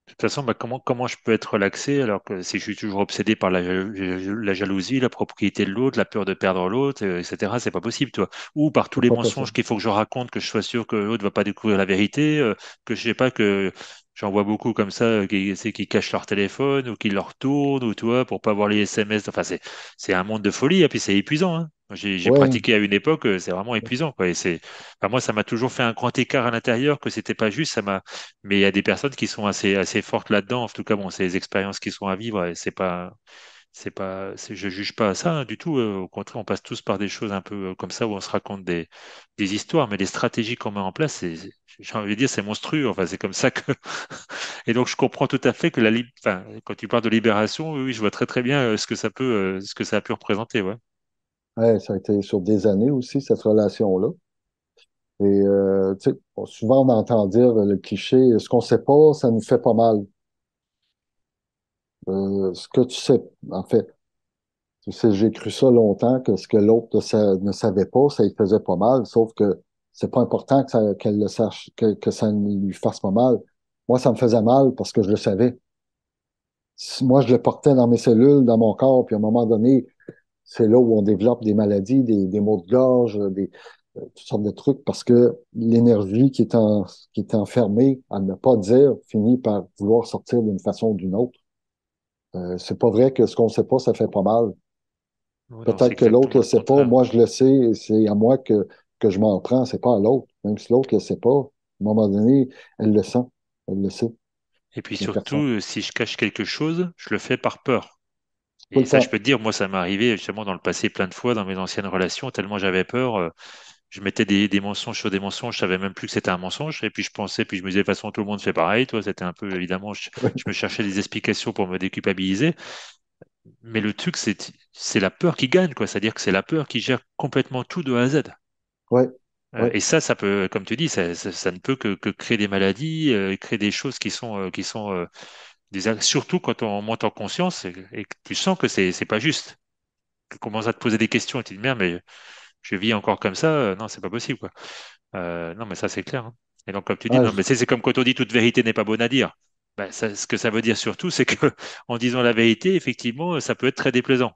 De toute façon, bah, comment je peux être relaxé alors que si je suis toujours obsédé par la jalousie, la propriété de l'autre, la peur de perdre l'autre, etc., c'est pas possible, toi. Ou par tous c'est les pas possible. mensonges qu'il faut que je raconte, que je sois sûr que l'autre va pas découvrir la vérité, que je sais pas que j'en vois beaucoup comme ça, qui cachent leur téléphone ou qui leur retournent, ou toi, pour pas voir les SMS. Enfin, c'est un monde de folie, et puis c'est épuisant, hein. J'ai Oui, pratiqué à une époque, c'est vraiment épuisant, quoi. Enfin, moi, ça m'a toujours fait un grand écart à l'intérieur, que c'était pas juste, mais il y a des personnes qui sont assez fortes là-dedans. En tout cas, bon, c'est des expériences qui sont à vivre et je juge pas ça hein, du tout. Au contraire, on passe tous par des choses un peu comme ça où on se raconte des histoires, mais les stratégies qu'on met en place, j'ai envie de dire, c'est monstrueux. Enfin, c'est comme ça que. Et donc, je comprends tout à fait que enfin, quand tu parles de libération, oui, oui, je vois très très bien ce que ça a pu représenter, ouais. ouais, ça a été sur des années aussi, cette relation-là. Et tu sais, souvent on entend dire le cliché, ce qu'on sait pas, ça nous fait pas mal. Ce que tu sais, en fait, tu sais, j'ai cru ça longtemps, que ce que l'autre ne savait pas, ça lui faisait pas mal, sauf que c'est pas important qu'elle le sache, que ça ne lui fasse pas mal. Moi, ça me faisait mal parce que je le savais. Moi, je le portais dans mes cellules, dans mon corps, puis à un moment donné, c'est là où on développe des maladies, des maux de gorge, toutes sortes de trucs, parce que l'énergie qui est enfermée à ne pas dire finit par vouloir sortir d'une façon ou d'une autre. C'est pas vrai que ce qu'on sait pas, ça fait pas mal. Oh non, c'est Peut-être que l'autre exactement le le sait pas, contraire. moi je le sais, et c'est à moi que je m'en prends, c'est pas à l'autre. Même si l'autre le sait pas, à un moment donné, elle le sent, elle le sait, Et puis la surtout, personne. si je cache quelque chose, je le fais par peur. Tout Et le ça, je temps. peux te dire, moi, ça m'est arrivé justement dans le passé plein de fois dans mes anciennes relations, tellement j'avais peur. Je mettais des mensonges sur des mensonges, je savais même plus que c'était un mensonge. Et puis je pensais, puis je me disais, de toute façon, tout le monde fait pareil. Toi, c'était un peu, évidemment, je me cherchais des explications pour me déculpabiliser. Mais le truc, c'est la peur qui gagne, quoi. C'est-à-dire que c'est la peur qui gère complètement tout de A à Z. Ouais, ouais, Et ça peut, comme tu dis, ça ne peut que créer des maladies, créer des choses surtout quand on monte en conscience et que tu sens que c'est pas juste. Tu commences à te poser des questions et tu te dis, merde, mais je vis encore comme ça, non, c'est pas possible, quoi. Non, mais ça, c'est clair, hein. Et donc, comme tu dis, ouais, non, mais c'est comme quand on dit toute vérité n'est pas bonne à dire. Ben, ce que ça veut dire surtout, c'est que en disant la vérité, effectivement, ça peut être très déplaisant.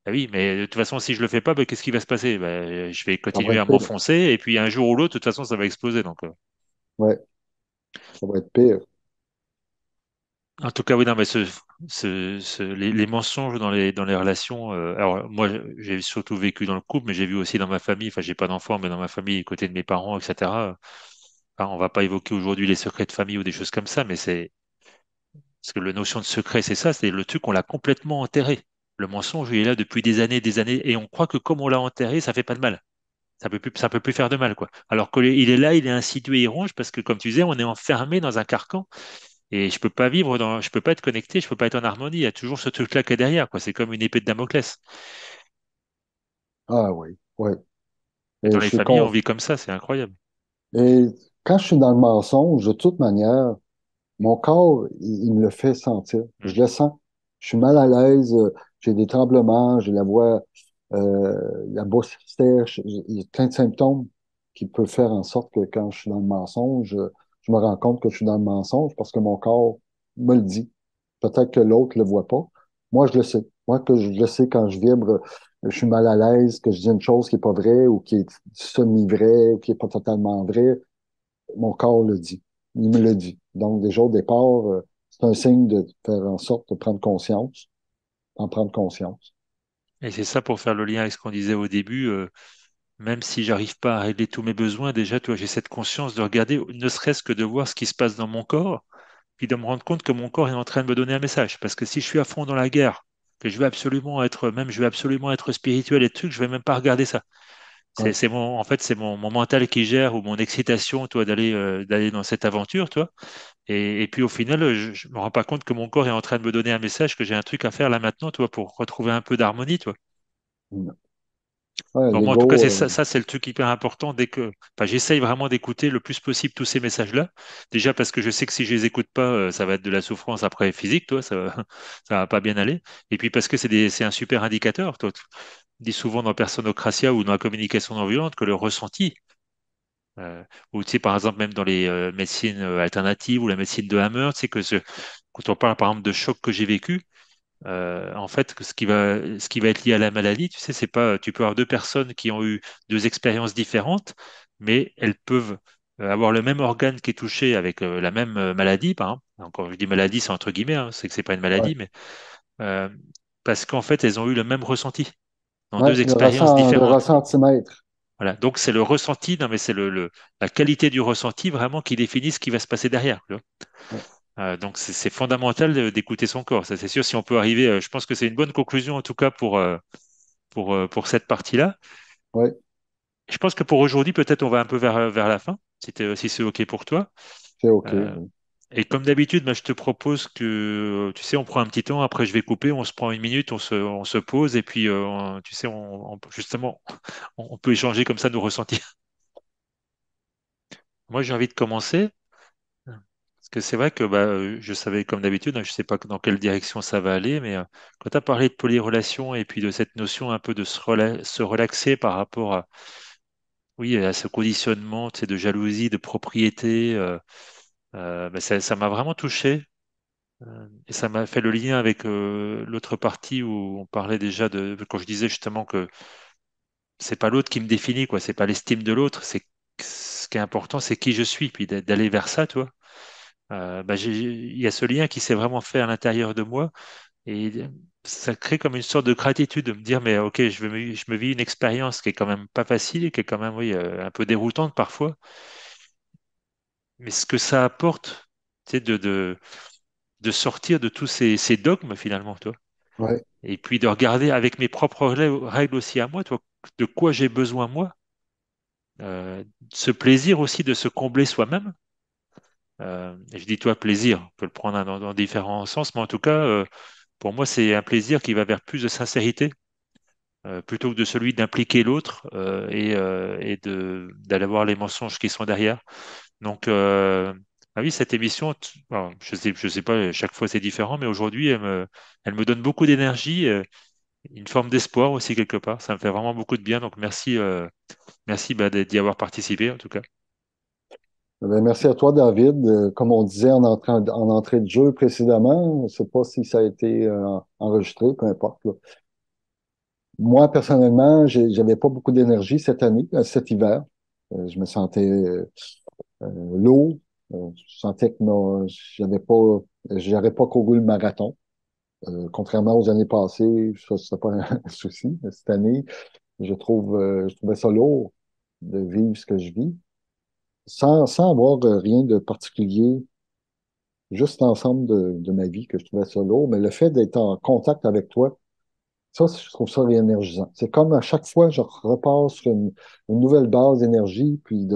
Ah oui, mais de toute façon, si je le fais pas, ben, qu'est-ce qui va se passer? Ben, je vais ça va continuer être à pire. m'enfoncer, et puis un jour ou l'autre, de toute façon, ça va exploser. Donc, Ouais, ça va être pire. en tout cas, oui, non, mais les mensonges dans les relations. Alors, moi, j'ai surtout vécu dans le couple, mais j'ai vu aussi dans ma famille. Enfin, j'ai pas d'enfants, mais dans ma famille, côté de mes parents, etc. Enfin, on va pas évoquer aujourd'hui les secrets de famille ou des choses comme ça, mais c'est parce que la notion de secret, c'est ça, c'est le truc, on l'a complètement enterré. Le mensonge, il est là depuis des années, et on croit que comme on l'a enterré, ça fait pas de mal. Ça peut plus faire de mal, quoi. Alors qu'il est là, il est insidieux, il ronge, parce que, comme tu disais, on est enfermé dans un carcan. Et je peux pas être connecté, je peux pas être en harmonie. Il y a toujours ce truc-là qui est derrière, quoi. C'est comme une épée de Damoclès. Ah oui, oui. Et Et dans je les suis familles, on con. vit comme ça, c'est incroyable. Et quand je suis dans le mensonge, de toute manière, mon corps, il me le fait sentir. Mm. Je le sens. Je suis mal à l'aise, j'ai des tremblements, j'ai la bouche sèche, il y a plein de symptômes qui peuvent faire en sorte que quand je suis dans le mensonge, je me rends compte que je suis dans le mensonge parce que mon corps me le dit. Peut-être que l'autre le voit pas. Moi, je le sais. Moi, que je le sais quand je vibre, je suis mal à l'aise, que je dis une chose qui est pas vraie ou qui est semi-vraie ou qui est pas totalement vraie. Mon corps le dit. Il me le dit. Donc, déjà, au départ, c'est un signe de faire en sorte de prendre conscience, en prendre conscience. Et c'est ça pour faire le lien avec ce qu'on disait au début. Même si j'arrive pas à régler tous mes besoins, déjà, tu vois, j'ai cette conscience de regarder, ne serait-ce que de voir ce qui se passe dans mon corps, puis de me rendre compte que mon corps est en train de me donner un message. Parce que si je suis à fond dans la guerre, que je veux absolument être spirituel et trucs, je vais même pas regarder ça. Ouais. En fait, c'est mon mental qui gère ou mon excitation, toi, d'aller dans cette aventure, toi. Et puis au final, je me rends pas compte que mon corps est en train de me donner un message, que j'ai un truc à faire là maintenant, toi, pour retrouver un peu d'harmonie, toi. Ouais, Donc moi, en tout cas, l'ego, ça, c'est le truc hyper important enfin, j'essaye vraiment d'écouter le plus possible tous ces messages-là. Déjà parce que je sais que si je les écoute pas, ça va être de la souffrance après physique, toi, ça va pas bien aller. Et puis parce que c'est un super indicateur, toi. On dit souvent dans Personocratia ou dans la communication non violente que le ressenti, euh, ou tu sais, par exemple, même dans les médecines alternatives ou la médecine de Hammer, tu sais quand on parle par exemple de choc que j'ai vécu, en fait, ce qui va être lié à la maladie, tu sais, c'est pas, tu peux avoir deux personnes qui ont eu deux expériences différentes, mais elles peuvent avoir le même organe qui est touché avec la même maladie, par exemple. Donc, quand je dis maladie, c'est entre guillemets, hein, c'est que c'est pas une ouais, maladie, mais euh, parce qu'en fait, elles ont eu le même ressenti dans ouais, deux expériences le différentes. ressentimètre. Voilà. Donc, c'est le ressenti, non, mais c'est la qualité du ressenti vraiment qui définit ce qui va se passer derrière. Tu vois. Ouais, Donc c'est fondamental d'écouter son corps. Ça, c'est sûr, si on peut arriver, je pense que c'est une bonne conclusion en tout cas pour cette partie-là. ouais, Je pense que pour aujourd'hui, peut-être on va un peu vers la fin, si c'est OK pour toi. c'est OK. Euh, et comme d'habitude, je te propose que, tu sais, on prend un petit temps, après je vais couper, on se prend une minute, on se pose, et puis, tu sais, justement, on peut échanger comme ça nos ressentis. Moi, j'ai envie de commencer. Parce que c'est vrai que je savais comme d'habitude, hein, je ne sais pas dans quelle direction ça va aller, mais quand tu as parlé de polyrelation et puis de cette notion un peu de se relaxer par rapport à, oui, à ce conditionnement, tu sais, de jalousie, de propriété, ça m'a vraiment touché. Et ça m'a fait le lien avec l'autre partie où on parlait déjà quand je disais justement que c'est pas l'autre qui me définit, quoi. C'est pas l'estime de l'autre. C'est ce qui est important, c'est qui je suis, puis d'aller vers ça, toi. Il y a ce lien qui s'est vraiment fait à l'intérieur de moi et ça crée comme une sorte de gratitude de me dire, mais ok, je me vis une expérience qui est quand même pas facile et qui est quand même, oui, un peu déroutante parfois, mais ce que ça apporte, c'est de sortir de tous ces dogmes finalement, toi. Ouais, Et puis de regarder avec mes propres règles aussi à moi, toi, de quoi j'ai besoin moi. Ce plaisir aussi de se combler soi-même. Et je dis toi plaisir, on peut le prendre dans différents sens, mais en tout cas, pour moi, c'est un plaisir qui va vers plus de sincérité, plutôt que de celui d'impliquer l'autre et d'aller voir les mensonges qui sont derrière. Donc, ah oui, cette émission, alors, je sais pas, chaque fois c'est différent, mais aujourd'hui, elle me donne beaucoup d'énergie, une forme d'espoir aussi quelque part. Ça me fait vraiment beaucoup de bien. Donc, merci, merci d'y avoir participé en tout cas. ben, merci à toi, David. Comme on disait en entrée de jeu précédemment, je ne sais pas si ça a été enregistré, peu importe, là. Moi, personnellement, j'avais pas beaucoup d'énergie cette année, cet hiver. Je me sentais lourd. Je sentais que j'aurais pas couru le marathon. Contrairement aux années passées, ça, c'est pas un souci. Mais cette année, je trouvais ça lourd de vivre ce que je vis, sans avoir rien de particulier, juste l'ensemble de ma vie que je trouvais ça lourd. Mais le fait d'être en contact avec toi, ça, je trouve ça réénergisant. C'est comme à chaque fois, je repars sur une nouvelle base d'énergie, puis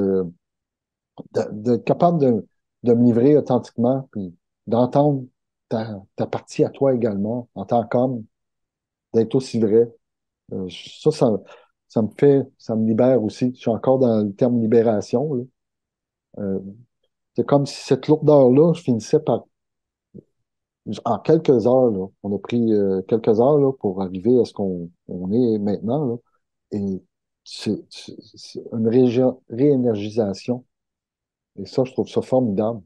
d'être capable de me livrer authentiquement, puis d'entendre ta partie à toi également, en tant qu'homme, d'être aussi vrai. Ça me libère aussi. Je suis encore dans le terme libération, là. Euh, c'est comme si cette lourdeur-là, je finissais par, en quelques heures, là, on a pris quelques heures là, pour arriver à ce qu'on on est maintenant, là. Et c'est une réénergisation. Et ça, je trouve ça formidable.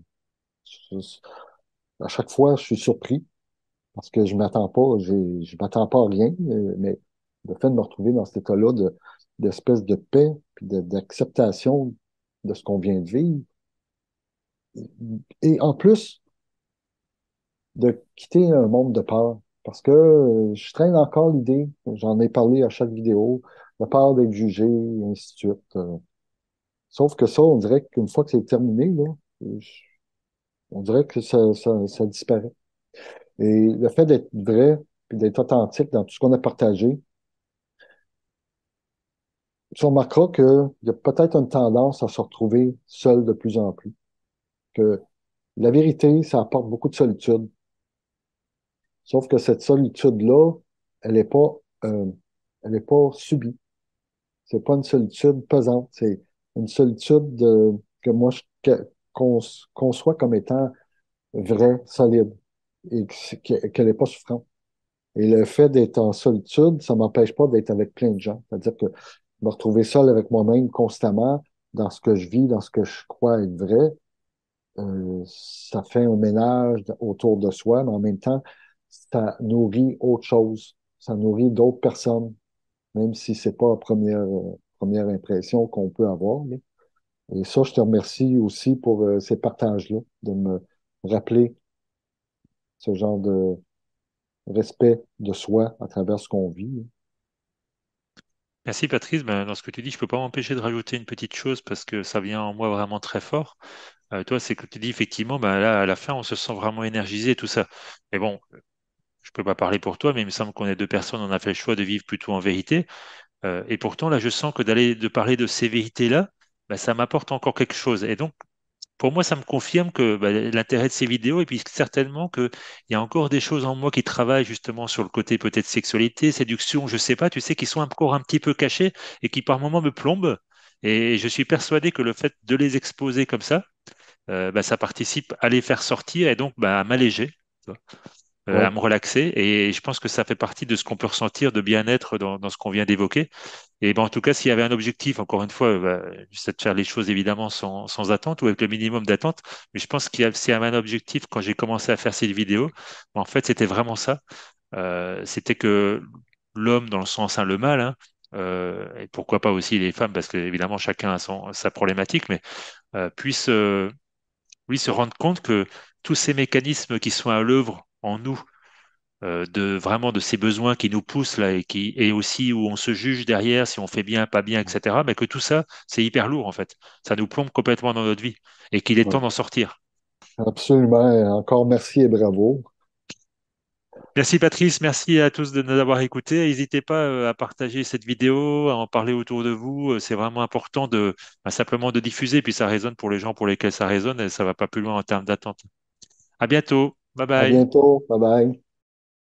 Je- À chaque fois, je suis surpris parce que je m'attends pas à rien, mais le fait de me retrouver dans cet état-là d'espèce de paix puis d'acceptation de ce qu'on vient de vivre. Et en plus, de quitter un monde de peur. Parce que je traîne encore l'idée, j'en ai parlé à chaque vidéo, la peur d'être jugé, et ainsi de suite. Sauf que ça, on dirait qu'une fois que c'est terminé, là, je- on dirait que ça disparaît. Et le fait d'être vrai, puis d'être authentique dans tout ce qu'on a partagé, tu remarqueras qu'il y a peut-être une tendance à se retrouver seul de plus en plus. Que la vérité, ça apporte beaucoup de solitude. Sauf que cette solitude-là, elle n'est pas, euh, elle est pas subie. C'est pas une solitude pesante. C'est une solitude que moi, qu'on conçoit comme étant vraie, solide, et qu'elle n'est pas souffrante. Et le fait d'être en solitude, ça m'empêche pas d'être avec plein de gens. C'est-à-dire que me retrouver seul avec moi-même constamment dans ce que je vis, dans ce que je crois être vrai, ça fait un ménage autour de soi, mais en même temps, ça nourrit autre chose. Ça nourrit d'autres personnes, même si c'est pas la première impression qu'on peut avoir, là. Et ça, je te remercie aussi pour ces partages-là, de me rappeler ce genre de respect de soi à travers ce qu'on vit. Merci Patrice. Ben, dans ce que tu dis, je peux pas m'empêcher de rajouter une petite chose parce que ça vient en moi vraiment très fort. Toi, c'est que tu dis effectivement, ben là, à la fin, on se sent vraiment énergisé et tout ça. Mais bon, je peux pas parler pour toi, mais il me semble qu'on est deux personnes, on a fait le choix de vivre plutôt en vérité. Et pourtant, là, je sens que de parler de ces vérités-là, ben, ça m'apporte encore quelque chose. Et donc, pour moi, ça me confirme que l'intérêt de ces vidéos, et puis certainement qu'il y a encore des choses en moi qui travaillent justement sur le côté peut-être sexualité, séduction, je sais pas, tu sais, qui sont encore un petit peu cachés et qui par moments me plombent. Et je suis persuadé que le fait de les exposer comme ça, ça participe à les faire sortir et donc à m'alléger, tu vois, à Ouais, me relaxer. Et je pense que ça fait partie de ce qu'on peut ressentir de bien-être dans ce qu'on vient d'évoquer. Et ben, en tout cas, s'il y avait un objectif, encore une fois, c'est de faire les choses évidemment sans attente ou avec le minimum d'attente. Mais je pense s'il y avait un objectif quand j'ai commencé à faire cette vidéo, en fait, c'était vraiment ça. C'était que l'homme, dans le sens, hein, le mal, hein, et pourquoi pas aussi les femmes, parce que évidemment chacun a sa problématique, mais puissent oui, se rendre compte que tous ces mécanismes qui sont à l'œuvre en nous, de vraiment de ces besoins qui nous poussent là et aussi où on se juge derrière si on fait bien, pas bien, etc. Mais que tout ça, c'est hyper lourd en fait. Ça nous plombe complètement dans notre vie et qu'il est temps Ouais. d'en sortir. Absolument. Encore merci et bravo. Merci Patrice, merci à tous de nous avoir écoutés. N'hésitez pas à partager cette vidéo, à en parler autour de vous. C'est vraiment important de simplement de diffuser, puis ça résonne pour les gens pour lesquels ça résonne et ça va pas plus loin en termes d'attente. À bientôt. Bye À bye. bientôt. Bye bye.